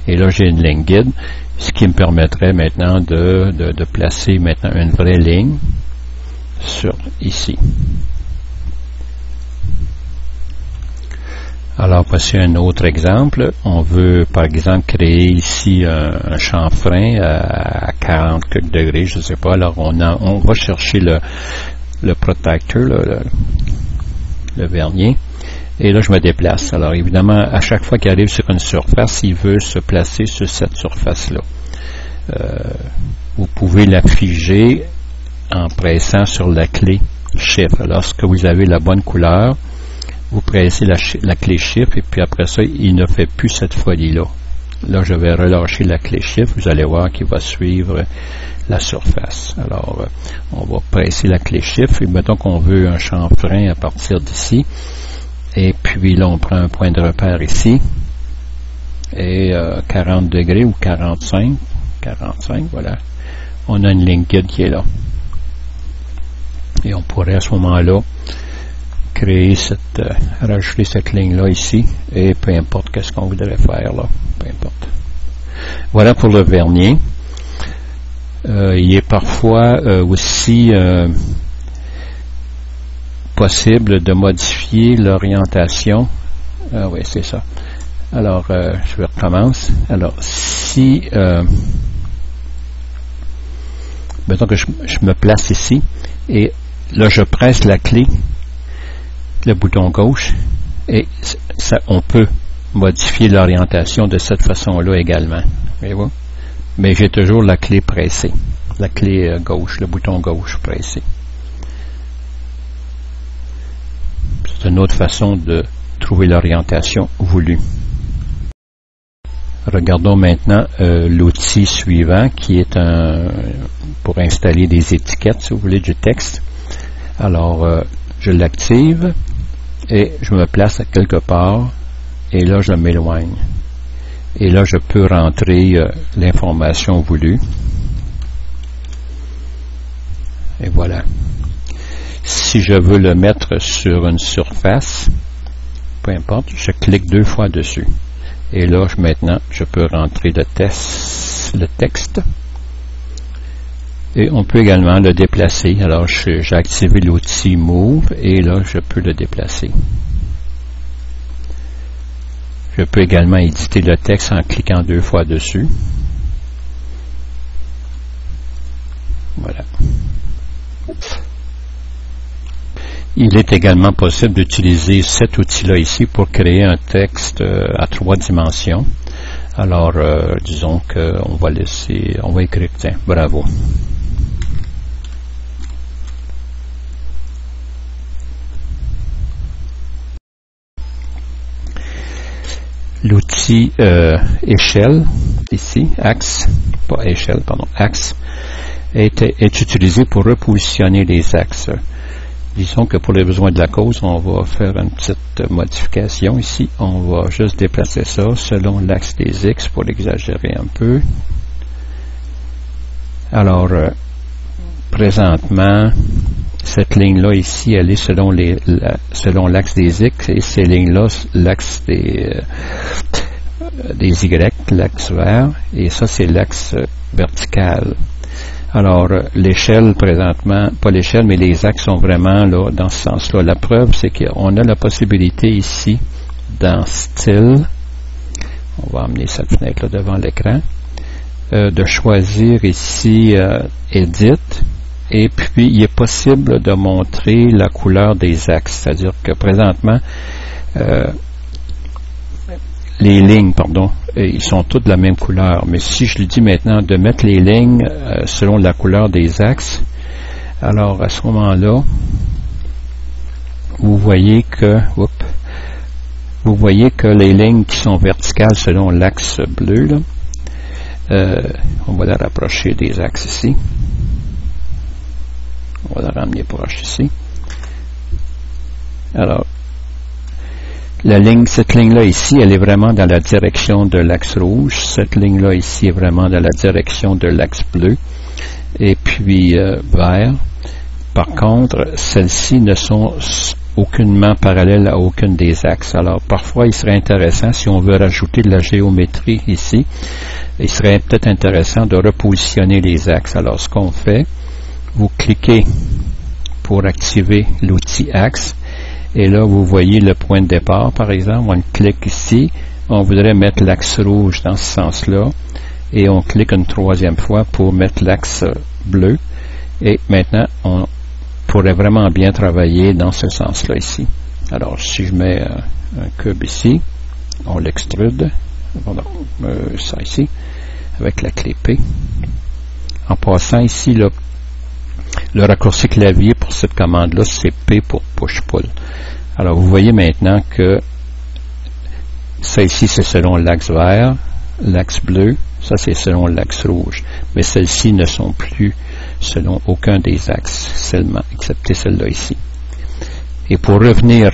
Et là j'ai une ligne guide, ce qui me permettrait maintenant de placer maintenant une vraie ligne sur ici. Alors voici un autre exemple. On veut par exemple créer ici un chanfrein à 40 degrés, je ne sais pas. Alors on va chercher le protector, le vernier. Et là, je me déplace. Alors, évidemment, à chaque fois qu'il arrive sur une surface, il veut se placer sur cette surface-là. Vous pouvez la figer en pressant sur la clé Shift. Lorsque vous avez la bonne couleur, vous pressez la clé Shift et puis après ça, il ne fait plus cette folie-là. Là, je vais relâcher la clé Shift. Vous allez voir qu'il va suivre la surface. Alors, on va presser la clé Shift et mettons qu'on veut un chanfrein à partir d'ici. Et puis là, on prend un point de repère ici. Et 40 degrés ou 45, voilà. On a une ligne guide qui est là. Et on pourrait à ce moment-là créer rajouter cette ligne-là ici. Et peu importe qu'est-ce qu'on voudrait faire là. Peu importe. Voilà pour le vernier. Il est parfois aussi possible de modifier l'orientation. Ah oui, c'est ça. Alors, je recommence. Alors, si mettons que je me place ici et là je presse la clé, le bouton gauche, et ça, on peut modifier l'orientation de cette façon-là également. Voyez-vous? Mais j'ai toujours la clé pressée, la clé gauche, le bouton gauche pressé. C'est une autre façon de trouver l'orientation voulue. Regardons maintenant l'outil suivant qui est pour installer des étiquettes, si vous voulez, du texte. Alors, je l'active et je me place à quelque part et là, je m'éloigne. Et là, je peux rentrer l'information voulue. Et voilà. Si je veux le mettre sur une surface, peu importe, je clique 2 fois dessus. Et là, maintenant, je peux rentrer le texte. Et on peut également le déplacer. Alors, j'ai activé l'outil Move et là, je peux le déplacer. Je peux également éditer le texte en cliquant 2 fois dessus. Voilà. Il est également possible d'utiliser cet outil-là ici pour créer un texte à 3 dimensions. Alors, disons qu'on va on va écrire, tiens, bravo. L'outil échelle, ici, axe, pas échelle, pardon, axe, est utilisé pour repositionner les axes. Disons que pour les besoins de la cause, on va faire une petite modification ici. On va juste déplacer ça selon l'axe des X pour l'exagérer un peu. Alors, présentement, cette ligne-là ici, elle est selon l'axe des X et ces lignes-là, l'axe des Y, l'axe vert, et ça c'est l'axe vertical. Alors, l'échelle présentement, pas l'échelle, mais les axes sont vraiment là dans ce sens-là. La preuve, c'est qu'on a la possibilité ici, dans Style, on va amener cette fenêtre-là devant l'écran, de choisir ici Edit, et puis il est possible de montrer la couleur des axes, c'est-à-dire que présentement, les lignes, pardon, ils sont toutes de la même couleur, mais si je lui dis maintenant de mettre les lignes selon la couleur des axes, alors à ce moment-là, vous voyez que les lignes qui sont verticales selon l'axe bleu, là, on va la rapprocher des axes ici. On va la ramener proche ici. Alors, cette ligne-là ici, elle est vraiment dans la direction de l'axe rouge. Cette ligne-là ici est vraiment dans la direction de l'axe bleu. Et puis vert. Par contre, celles-ci ne sont aucunement parallèles à aucune des axes. Alors, parfois, il serait intéressant, si on veut rajouter de la géométrie ici, il serait peut-être intéressant de repositionner les axes. Alors, ce qu'on fait, vous cliquez pour activer l'outil axe. Et là, vous voyez le point de départ, par exemple. On clique ici. On voudrait mettre l'axe rouge dans ce sens-là. Et on clique une 3e fois pour mettre l'axe bleu. Et maintenant, on pourrait vraiment bien travailler dans ce sens-là ici. Alors, si je mets un cube ici, on l'extrude. Pardon, ça ici, avec la clé P. En passant ici, là, le raccourci clavier pour cette commande-là, c'est P pour push-pull. Alors, vous voyez maintenant que ça ici, c'est selon l'axe vert, l'axe bleu, ça c'est selon l'axe rouge. Mais celles-ci ne sont plus selon aucun des axes, seulement, excepté celle-là ici. Et pour revenir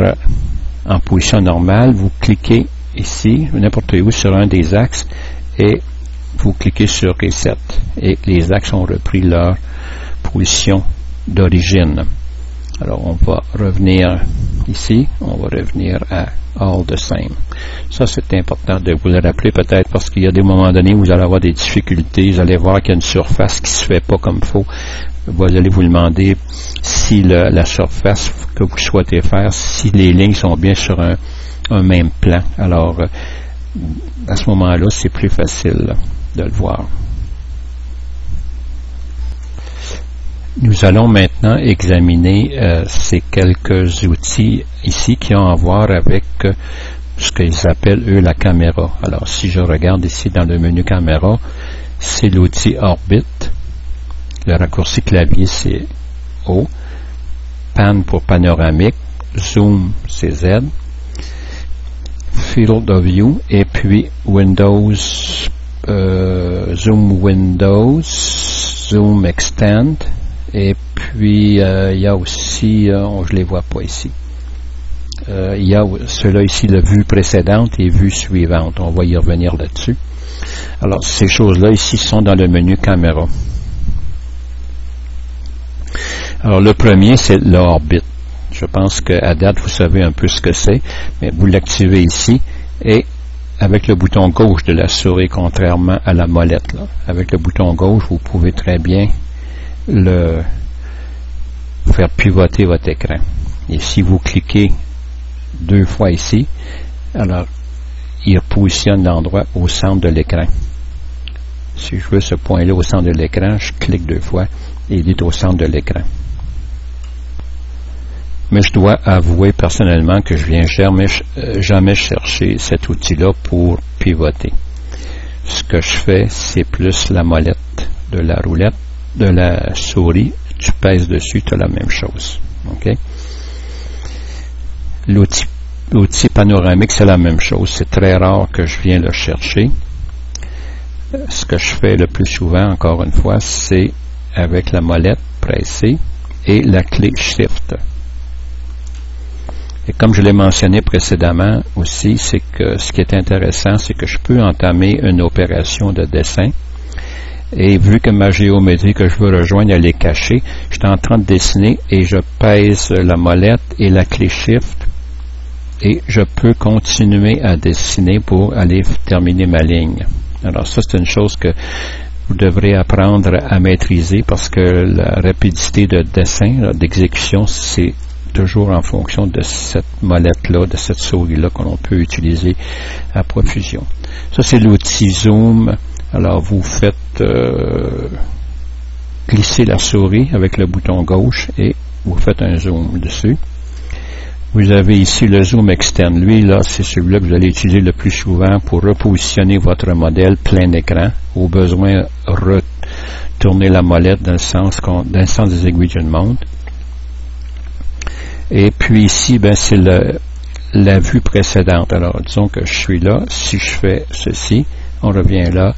en position normale, vous cliquez ici, n'importe où, sur un des axes, et vous cliquez sur Reset. Et les axes ont repris leur position d'origine. Alors, on va revenir ici, on va revenir à All the Same. Ça, c'est important de vous le rappeler peut-être parce qu'il y a des moments donnés où vous allez avoir des difficultés, vous allez voir qu'il y a une surface qui se fait pas comme il faut. Vous allez vous demander si la surface que vous souhaitez faire, si les lignes sont bien sur un même plan. Alors, à ce moment-là, c'est plus facile de le voir. Nous allons maintenant examiner ces quelques outils ici qui ont à voir avec ce qu'ils appellent, eux, la caméra. Alors, si je regarde ici dans le menu caméra, c'est l'outil Orbit. Le raccourci clavier, c'est O. Pan pour panoramique. Zoom, c'est Z. Field of View. Et puis, Windows, Zoom Windows, Zoom Extend. Et puis, il y a aussi, je ne les vois pas ici. Il y a ceux-là ici, la vue précédente et vue suivante. On va y revenir là-dessus. Alors, ces choses-là ici sont dans le menu caméra. Alors, le premier, c'est l'orbite. Je pense qu'à date, vous savez un peu ce que c'est, mais vous l'activez ici et avec le bouton gauche de la souris, contrairement à la molette, là. Avec le bouton gauche, vous pouvez très bien faire pivoter votre écran. Et si vous cliquez 2 fois ici, alors il positionne l'endroit au centre de l'écran. Si je veux ce point-là au centre de l'écran, je clique 2 fois et il est au centre de l'écran. Mais je dois avouer personnellement que je viens jamais chercher cet outil-là pour pivoter. Ce que je fais, c'est plus la molette de la roulette, de la souris. Tu pèses dessus, tu as la même chose. Okay? L'outil panoramique, c'est la même chose. C'est très rare que je viens le chercher. Ce que je fais le plus souvent, encore une fois, c'est avec la molette pressée et la clé Shift. Et comme je l'ai mentionné précédemment aussi, c'est que ce qui est intéressant, c'est que je peux entamer une opération de dessin. Et vu que ma géométrie que je veux rejoindre, elle est cachée, je suis en train de dessiner et je pèse la molette et la clé Shift et je peux continuer à dessiner pour aller terminer ma ligne. Alors ça, c'est une chose que vous devrez apprendre à maîtriser parce que la rapidité de dessin, d'exécution, c'est toujours en fonction de cette molette-là, de cette souris-là que l'on peut utiliser à profusion. Ça, c'est l'outil Zoom. Alors, vous faites glisser la souris avec le bouton gauche et vous faites un zoom dessus. Vous avez ici le zoom externe. Lui, là, c'est celui-là que vous allez utiliser le plus souvent pour repositionner votre modèle plein écran. Au besoin, retourner la molette dans le sens des aiguilles d'une montre. Et puis ici, ben, c'est la vue précédente. Alors, disons que je suis là. Si je fais ceci, on revient là.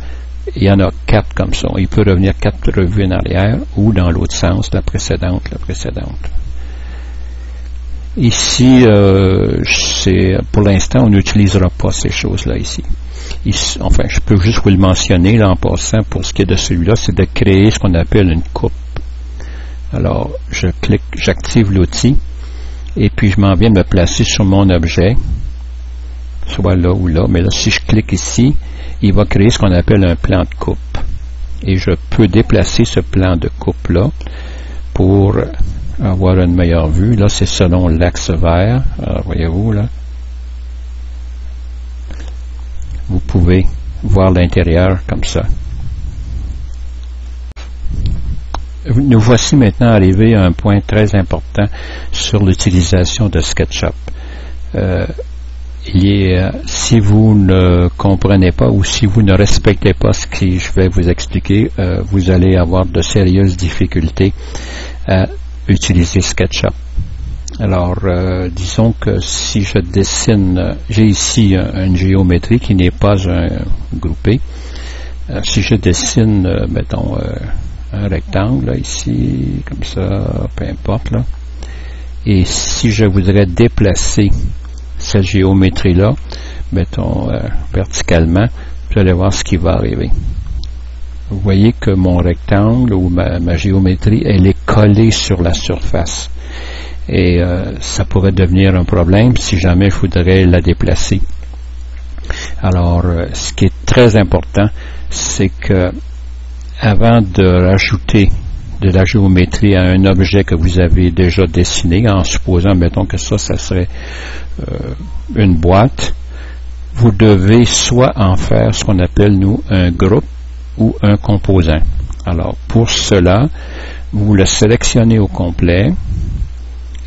Il y en a 4 comme ça. Il peut revenir 4 revues en arrière ou dans l'autre sens, la précédente. Ici, pour l'instant, on n'utilisera pas ces choses-là ici. Enfin, je peux juste vous le mentionner là en passant. Pour ce qui est de celui-là, c'est de créer ce qu'on appelle une coupe. Alors, j'active l'outil et puis je m'en viens de me placer sur mon objet, soit là ou là. Mais là, si je clique ici, il va créer ce qu'on appelle un plan de coupe. Et je peux déplacer ce plan de coupe-là pour avoir une meilleure vue. Là, c'est selon l'axe vert. Alors, voyez-vous, là. Vous pouvez voir l'intérieur comme ça. Nous voici maintenant arrivés à un point très important sur l'utilisation de SketchUp. Si vous ne comprenez pas ou si vous ne respectez pas ce que je vais vous expliquer, vous allez avoir de sérieuses difficultés à utiliser SketchUp. Alors, disons que si je dessine, j'ai ici une géométrie qui n'est pas groupée. Si je dessine, mettons, un rectangle, là, ici, comme ça, peu importe, là. Et si je voudrais déplacer cette géométrie-là, mettons, verticalement, vous allez voir ce qui va arriver. Vous voyez que mon rectangle ou ma géométrie, elle est collée sur la surface. Et ça pourrait devenir un problème si jamais je voudrais la déplacer. Alors, ce qui est très important, c'est que avant de rajouter de la géométrie à un objet que vous avez déjà dessiné, en supposant, mettons que ça serait une boîte, vous devez soit en faire ce qu'on appelle, nous, un groupe ou un composant. Alors, pour cela, vous le sélectionnez au complet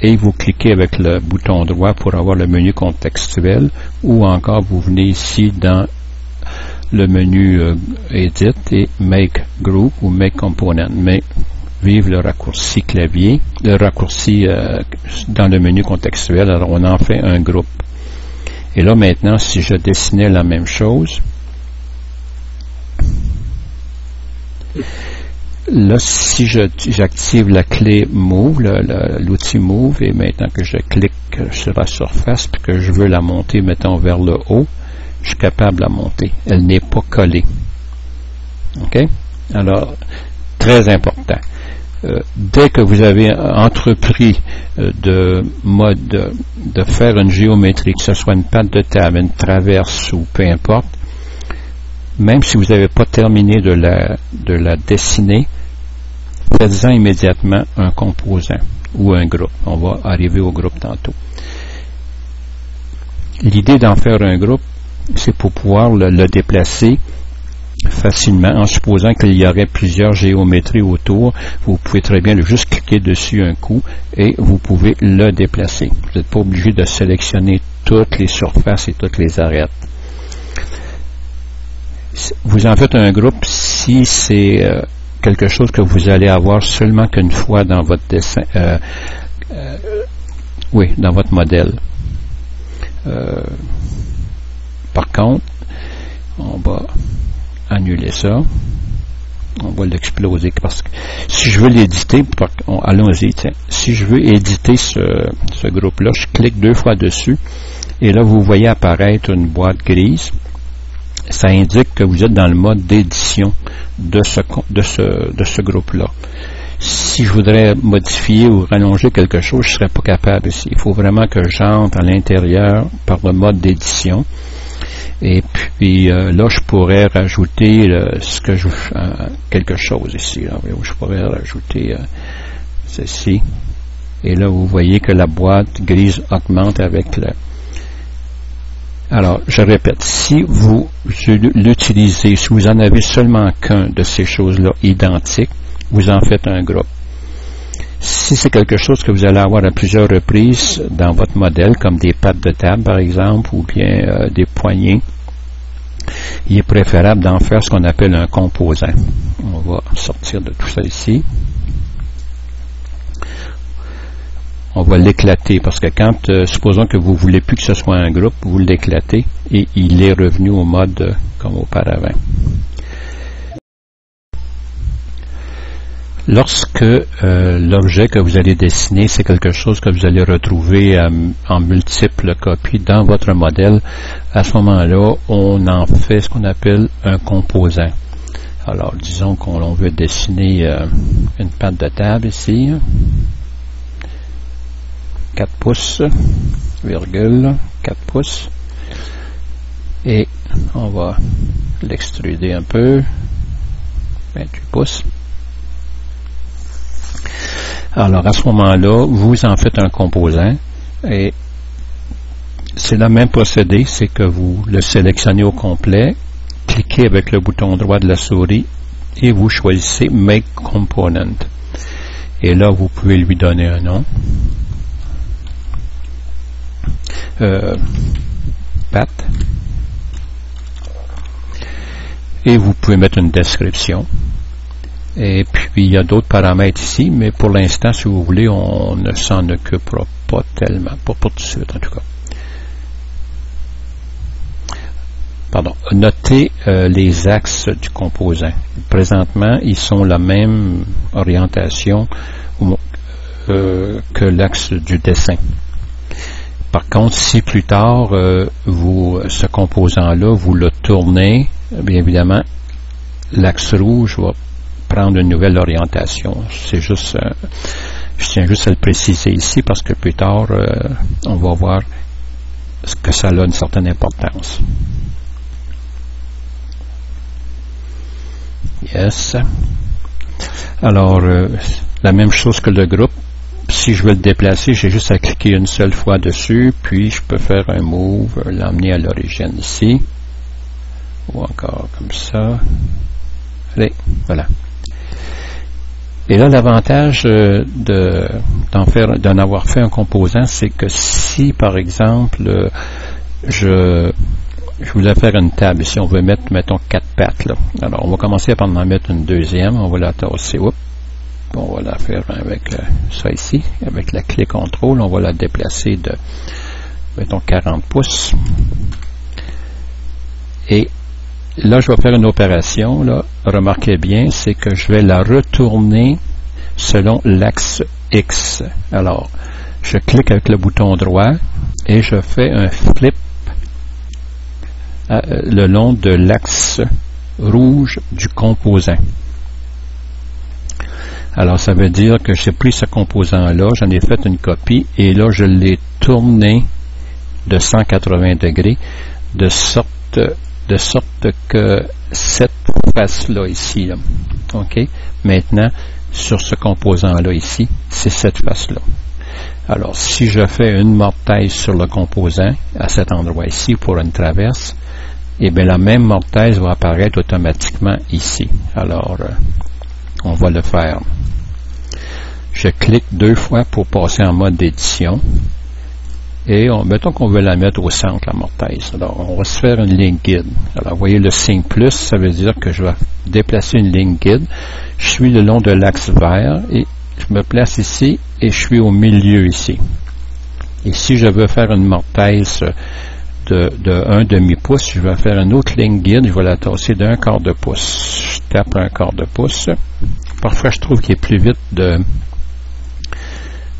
et vous cliquez avec le bouton droit pour avoir le menu contextuel, ou encore vous venez ici dans le menu Edit et Make Group ou Make Component. Mais vive le raccourci clavier, le raccourci dans le menu contextuel, alors on en fait un groupe. Et là maintenant, si je dessinais la même chose, là si j'active la clé Move, l'outil Move, et maintenant que je clique sur la surface puis que je veux la monter, mettons, vers le haut, je suis capable de la monter. Elle n'est pas collée. OK? Alors, très important. dès que vous avez entrepris de faire une géométrie, que ce soit une patte de table, une traverse ou peu importe, même si vous n'avez pas terminé de la dessiner, faites-en immédiatement un composant ou un groupe. On va arriver au groupe tantôt. L'idée d'en faire un groupe, c'est pour pouvoir le déplacer facilement, en supposant qu'il y aurait plusieurs géométries autour. Vous pouvez très bien juste cliquer dessus un coup et vous pouvez le déplacer. Vous n'êtes pas obligé de sélectionner toutes les surfaces et toutes les arêtes. Vous en faites un groupe si c'est quelque chose que vous allez avoir seulement qu'une fois dans votre dessin, dans votre modèle. Par contre, on va annuler ça. On va l'exploser parce que si je veux l'éditer, allons-y, si je veux éditer ce groupe-là, je clique 2 fois dessus et là vous voyez apparaître une boîte grise. Ça indique que vous êtes dans le mode d'édition de ce groupe-là. Si je voudrais modifier ou rallonger quelque chose, je ne serais pas capable ici. Il faut vraiment que j'entre à l'intérieur par le mode d'édition. Et puis là, je pourrais rajouter quelque chose ici. Là. Je pourrais rajouter ceci. Et là, vous voyez que la boîte grise augmente avec le... Alors, je répète, si vous l'utilisez, si vous en avez seulement qu'un de ces choses-là identiques, vous en faites un groupe. Si c'est quelque chose que vous allez avoir à plusieurs reprises dans votre modèle, comme des pattes de table par exemple, ou bien des poignées, il est préférable d'en faire ce qu'on appelle un composant. On va sortir de tout ça ici. On va l'éclater parce que quand, supposons que vous ne voulez plus que ce soit un groupe, vous l'éclatez et il est revenu au mode comme auparavant. Lorsque l'objet que vous allez dessiner, c'est quelque chose que vous allez retrouver en multiples copies dans votre modèle, à ce moment-là, on en fait ce qu'on appelle un composant. Alors, disons qu'on veut dessiner une patte de table ici. 4 pouces, virgule, 4 pouces. Et on va l'extruder un peu. 28 pouces. Alors, à ce moment-là, vous en faites un composant et c'est le même procédé, c'est que vous le sélectionnez au complet, cliquez avec le bouton droit de la souris et vous choisissez Make Component. Et là, vous pouvez lui donner un nom. Patte. Et vous pouvez mettre une description. Et puis, il y a d'autres paramètres ici, mais pour l'instant, si vous voulez, on ne s'en occupera pas tellement. Pas tout de suite, en tout cas. Pardon. Notez les axes du composant. Présentement, ils sont la même orientation que l'axe du dessin. Par contre, si plus tard, ce composant-là, vous le tournez, bien évidemment, l'axe rouge va prendre une nouvelle orientation. C'est juste, je tiens juste à le préciser ici parce que plus tard, on va voir que ça a une certaine importance. Yes. Alors, la même chose que le groupe. Si je veux le déplacer, j'ai juste à cliquer une seule fois dessus, puis je peux faire un move, l'emmener à l'origine ici, ou encore comme ça. Allez, voilà. Et là, l'avantage d'en avoir fait un composant, c'est que si, par exemple, je voulais faire une table, ici on veut mettre, mettons, 4 pattes, là. Alors, on va commencer par en mettre une deuxième, on va la tasser, on va la faire avec ça ici, avec la clé contrôle, on va la déplacer de, mettons, 40 pouces. Et là, je vais faire une opération, là, remarquez bien, c'est que je vais la retourner selon l'axe X. Alors, je clique avec le bouton droit et je fais un flip le long de l'axe rouge du composant. Alors, ça veut dire que j'ai pris ce composant-là, j'en ai fait une copie, et là, je l'ai tourné de 180 degrés, de sorte que cette face-là ici, là, OK? Maintenant, sur ce composant-là ici, c'est cette face-là. Alors, si je fais une mortaise sur le composant, à cet endroit ici, pour une traverse, eh bien, la même mortaise va apparaître automatiquement ici. Alors, on va le faire. Je clique 2 fois pour passer en mode d'édition. Et mettons qu'on veut la mettre au centre, la mortaise. Alors, on va se faire une ligne guide. Alors, vous voyez le signe plus, ça veut dire que je vais déplacer une ligne guide. Je suis le long de l'axe vert et je me place ici et je suis au milieu ici. Et si je veux faire une mortaise de 1/2 pouce, je vais faire une autre ligne guide, je vais la tasser d'1/4 de pouce. Je tape 1/4 de pouce. Parfois, je trouve qu'il est plus vite de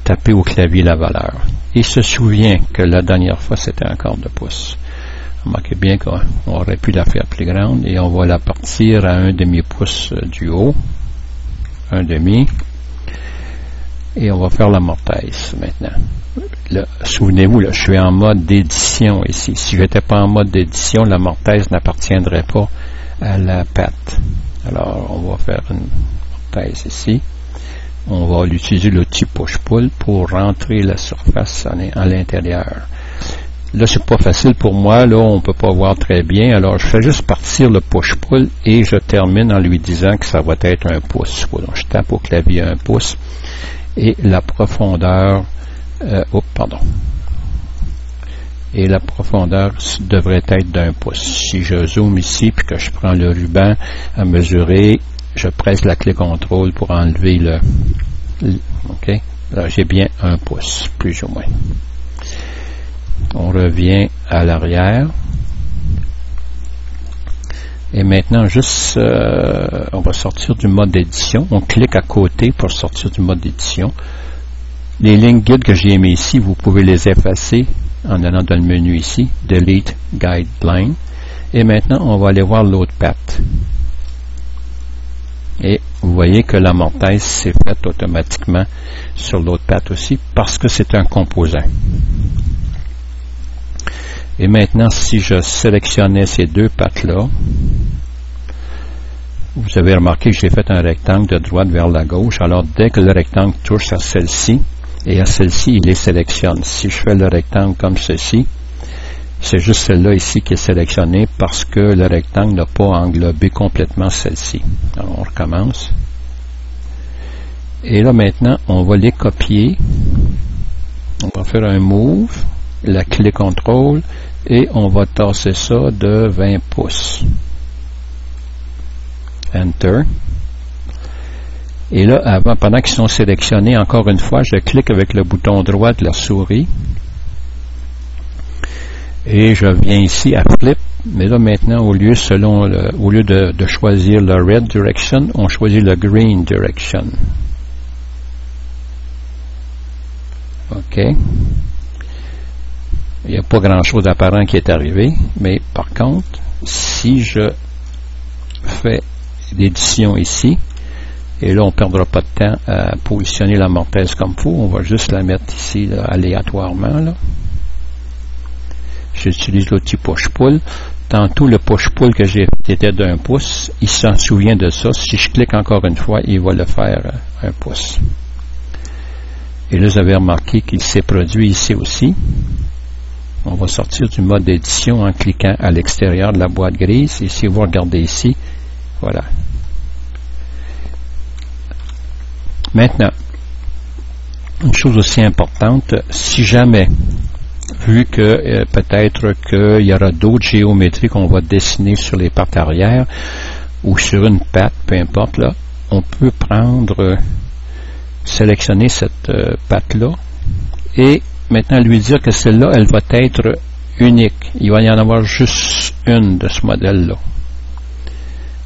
taper au clavier la valeur. Il se souvient que la dernière fois, c'était 1/4 de pouce. Remarquez bien qu'on aurait pu la faire plus grande et on va la partir à 1/2 pouce du haut. 1/2. Et on va faire la mortaise maintenant. Souvenez-vous, je suis en mode d'édition ici. Si je n'étais pas en mode d'édition, la mortaise n'appartiendrait pas à la patte. Alors, on va faire une mortaise ici. On va utiliser l'outil push-pull pour rentrer la surface à l'intérieur. Là, c'est pas facile pour moi. Là, on peut pas voir très bien. Alors, je fais juste partir le push-pull et je termine en lui disant que ça va être 1 pouce. Donc, je tape au clavier 1 pouce. Et la profondeur et la profondeur devrait être d'1 pouce. Si je zoome ici puis que je prends le ruban à mesurer, je presse la clé contrôle pour enlever le OK. Là, j'ai bien 1 pouce, plus ou moins. On revient à l'arrière. Et maintenant, juste, on va sortir du mode d'édition. On clique à côté pour sortir du mode d'édition. Les lignes guides que j'ai mis ici, vous pouvez les effacer en allant dans le menu ici, Delete Guideline. Et maintenant, on va aller voir l'autre patte. Et vous voyez que la mortaise s'est faite automatiquement sur l'autre patte aussi parce que c'est un composant. Et maintenant, si je sélectionnais ces deux pattes-là, vous avez remarqué que j'ai fait un rectangle de droite vers la gauche. Alors, dès que le rectangle touche à celle-ci, et à celle-ci, il les sélectionne. Si je fais le rectangle comme ceci, c'est juste celle-là ici qui est sélectionnée parce que le rectangle n'a pas englobé complètement celle-ci. Alors, on recommence. Et là, maintenant, on va les copier. On va faire un move, la clé contrôle, et on va tasser ça de 20 pouces. Enter. Et là, pendant qu'ils sont sélectionnés, encore une fois, je clique avec le bouton droit de la souris. Et je viens ici à Flip. Mais là, maintenant, au lieu de choisir le Red Direction, on choisit le Green Direction. OK. Il n'y a pas grand-chose d'apparent qui est arrivé. Mais par contre, si je fais l'édition ici, et là, on ne perdra pas de temps à positionner la mortaise comme il faut. On va juste la mettre ici, là, aléatoirement. Là. J'utilise l'outil push-pull. Tantôt, le push-pull que j'ai fait était d'1 pouce. Il s'en souvient de ça. Si je clique encore une fois, il va le faire 1 pouce. Et là, vous avez remarqué qu'il s'est produit ici aussi. On va sortir du mode d'édition en cliquant à l'extérieur de la boîte grise. Et si vous regardez ici, voilà. Maintenant, une chose aussi importante, si jamais, vu que peut-être qu'il y aura d'autres géométries qu'on va dessiner sur les pattes arrière ou sur une patte, peu importe, là, on peut sélectionner cette patte-là et maintenant lui dire que celle-là, elle va être unique. Il va y en avoir juste une de ce modèle-là.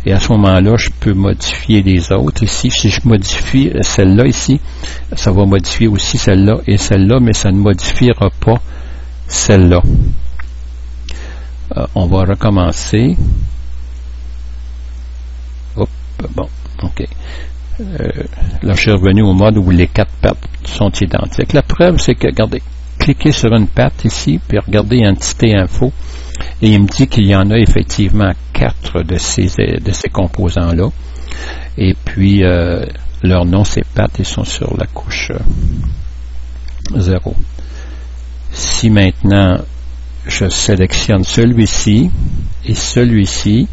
Et à ce moment-là, je peux modifier les autres ici. Si je modifie celle-là ici, ça va modifier aussi celle-là et celle-là, mais ça ne modifiera pas celle-là. On va recommencer. Hop, bon, OK. là, je suis revenu au mode où les 4 pattes sont identiques. La preuve, c'est que, regardez, cliquez sur une patte ici, puis regardez Entité Info, et il me dit qu'il y en a effectivement 4 de ces composants-là. Et puis, leur nom, c'est pattes, ils sont sur la couche 0. Si maintenant, je sélectionne celui-ci et celui-ci,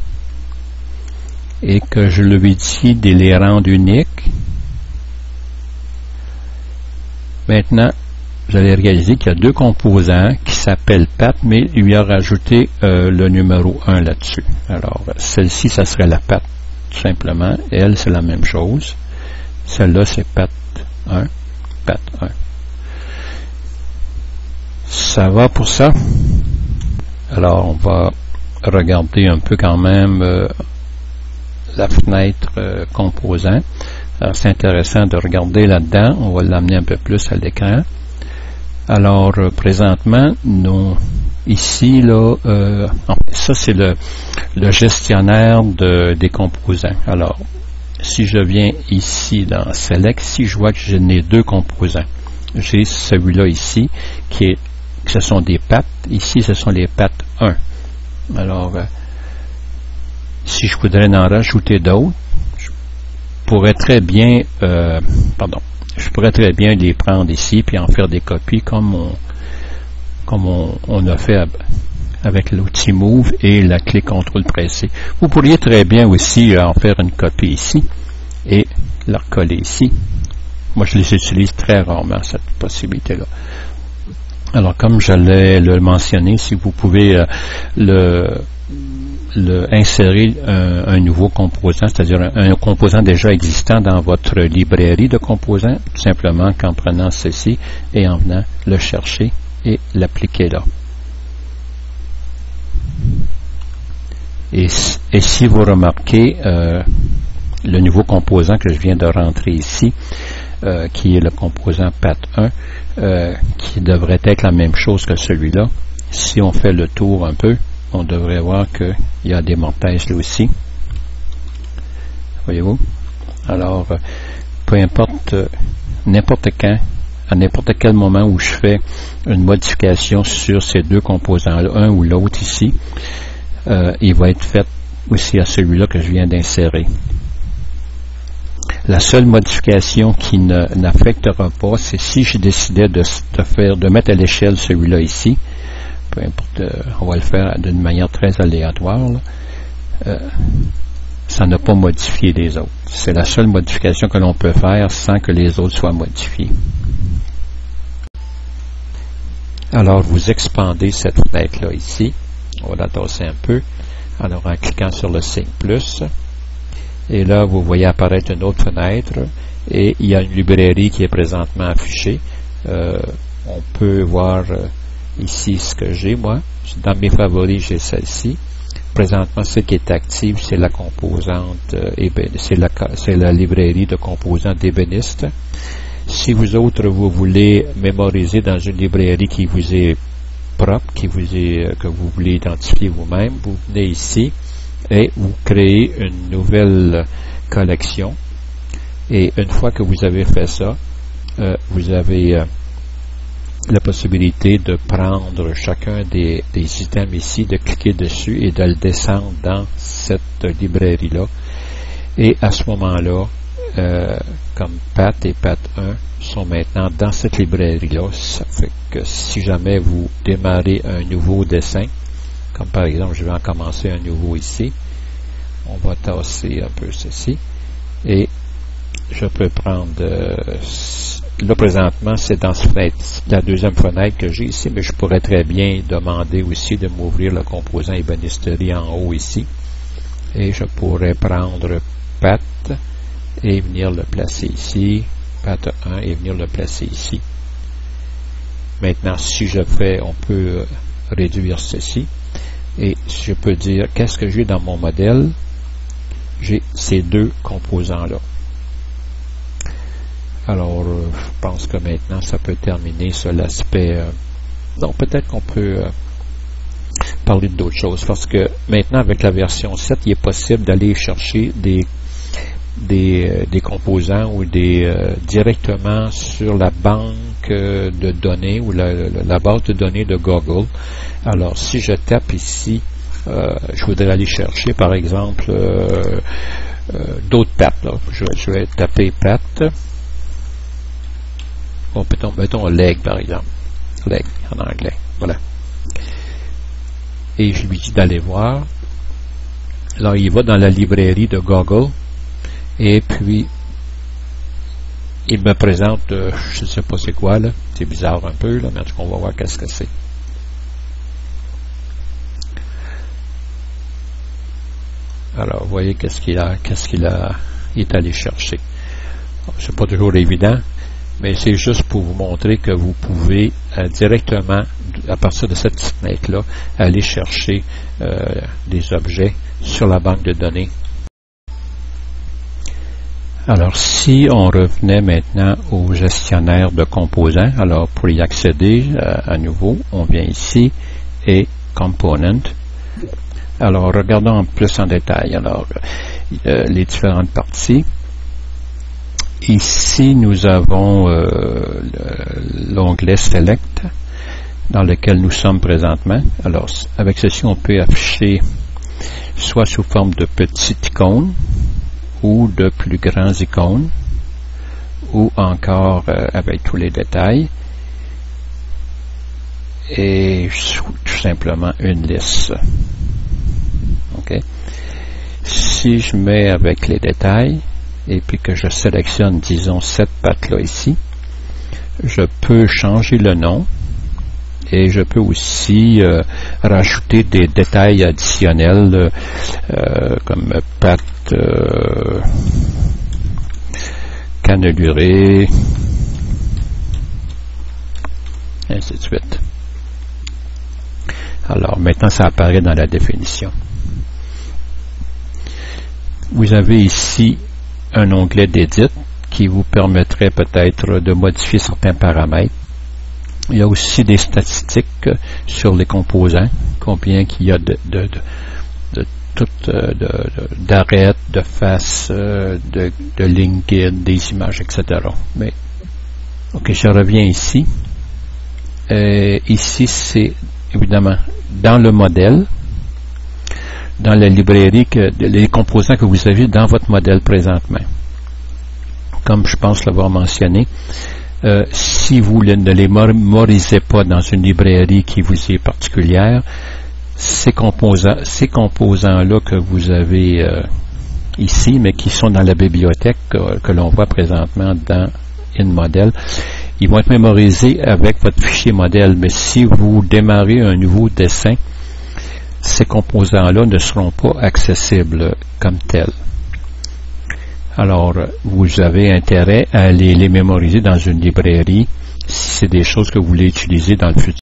et que je lui dis de les rendre uniques, maintenant, vous allez réaliser qu'il y a 2 composants qui s'appellent patte, mais il lui a rajouté le numéro 1 là-dessus. Alors, celle-ci, ça serait la patte, tout simplement. Elle, c'est la même chose. Celle-là, c'est patte 1, patte 1. Ça va pour ça? Alors, on va regarder un peu quand même la fenêtre composant. Alors, c'est intéressant de regarder là-dedans. On va l'amener un peu plus à l'écran. Alors, présentement, nous, ici, là, ça, c'est le gestionnaire des composants. Alors, si je viens ici dans Select, si je vois que j'en ai 2 composants. J'ai celui-là ici, ce sont des pattes. Ici, ce sont les pattes 1. Alors, si je voudrais en rajouter d'autres, je pourrais très bien les prendre ici puis en faire des copies comme on a fait avec l'outil Move et la clé CTRL pressée. Vous pourriez très bien aussi en faire une copie ici et la recoller ici. Moi, je les utilise très rarement, cette possibilité-là. Alors, comme j'allais le mentionner, si vous pouvez insérer un nouveau composant, c'est-à-dire un composant déjà existant dans votre librairie de composants, tout simplement qu'en prenant ceci et en venant le chercher et l'appliquer là. Et si vous remarquez le nouveau composant que je viens de rentrer ici, qui est le composant patte 1, qui devrait être la même chose que celui-là, si on fait le tour un peu, on devrait voir qu'il y a des mortaises là aussi. Voyez-vous? Alors, peu importe, n'importe quand, à n'importe quel moment où je fais une modification sur ces 2 composants-là, un ou l'autre ici, il va être fait aussi à celui-là que je viens d'insérer. La seule modification qui n'affectera pas, c'est si je décidais de mettre à l'échelle celui-là ici. Peu importe, on va le faire d'une manière très aléatoire. Ça n'a pas modifié les autres. C'est la seule modification que l'on peut faire sans que les autres soient modifiés. Alors, vous expandez cette fenêtre-là ici. On va la tasser un peu. Alors, en cliquant sur le signe plus. Et là, vous voyez apparaître une autre fenêtre. Et il y a une librairie qui est présentement affichée. On peut voir ici ce que j'ai, moi. Dans mes favoris, j'ai celle-ci. Présentement, ce qui est active, c'est la composante, c'est la librairie de composants d'ébéniste. Si vous autres, vous voulez mémoriser dans une librairie qui vous est propre, que vous voulez identifier vous-même, vous venez ici et vous créez une nouvelle collection. Et une fois que vous avez fait ça, vous avez la possibilité de prendre chacun des items ici, de cliquer dessus et de le descendre dans cette librairie-là. Et à ce moment-là, comme patte et patte 1 sont maintenant dans cette librairie-là, ça fait que si jamais vous démarrez un nouveau dessin, comme par exemple, je vais en commencer un nouveau ici, on va tasser un peu ceci, et je peux prendre... là, présentement, c'est dans la deuxième fenêtre que j'ai ici, mais je pourrais très bien demander aussi de m'ouvrir le composant ébénisterie en haut ici. Et je pourrais prendre patte et venir le placer ici, patte 1 et venir le placer ici. Maintenant, si je fais, on peut réduire ceci. Et je peux dire, qu'est-ce que j'ai dans mon modèle? J'ai ces 2 composants-là. Alors, je pense que maintenant, ça peut terminer sur l'aspect... non, peut-être qu'on peut parler d'autres choses, parce que maintenant, avec la version 7, il est possible d'aller chercher des composants ou directement sur la banque de données ou la base de données de Google. Alors, si je tape ici, je voudrais aller chercher, par exemple, d'autres pattes. Je vais taper pattes. Bon, mettons leg, par exemple. Leg, en anglais. Voilà. Et je lui dis d'aller voir. Alors, il va dans la librairie de Google. Et puis, il me présente, je ne sais pas c'est quoi, là. C'est bizarre un peu, là, mais en tout cas, on va voir qu'est-ce que c'est. Alors, vous voyez qu'est-ce qu'il est allé chercher. C'est pas toujours évident, mais c'est juste pour vous montrer que vous pouvez directement, à partir de cette fenêtre-là, aller chercher des objets sur la banque de données. Alors, si on revenait maintenant au gestionnaire de composants, alors pour y accéder à nouveau, on vient ici et Component. Alors, regardons plus en détail. Alors, les différentes parties. Ici, nous avons l'onglet Select, dans lequel nous sommes présentement. Alors, avec ceci, on peut afficher soit sous forme de petites icônes ou de plus grands icônes, ou encore avec tous les détails, et tout simplement une liste. OK. Si je mets avec les détails, et puis que je sélectionne, disons, cette patte-là ici, je peux changer le nom, et je peux aussi rajouter des détails additionnels comme patte cannelurée, ainsi de suite. Alors maintenant ça apparaît dans la définition. Vous avez ici un onglet d'édit qui vous permettrait peut-être de modifier certains paramètres. Il y a aussi des statistiques sur les composants, combien qu'il y a d'arêtes, de faces, de lignes guides, des images, etc. Mais, ok, je reviens ici. Ici, c'est évidemment dans le modèle, dans la librairie, les composants que vous avez dans votre modèle présentement. Comme je pense l'avoir mentionné, si vous ne les mémorisez pas dans une librairie qui vous est particulière, ces composants-là que vous avez ici, mais qui sont dans la bibliothèque que l'on voit présentement dans InModel, ils vont être mémorisés avec votre fichier modèle. Mais si vous démarrez un nouveau dessin, ces composants-là ne seront pas accessibles comme tels. Alors, vous avez intérêt à les mémoriser dans une librairie si c'est des choses que vous voulez utiliser dans le futur.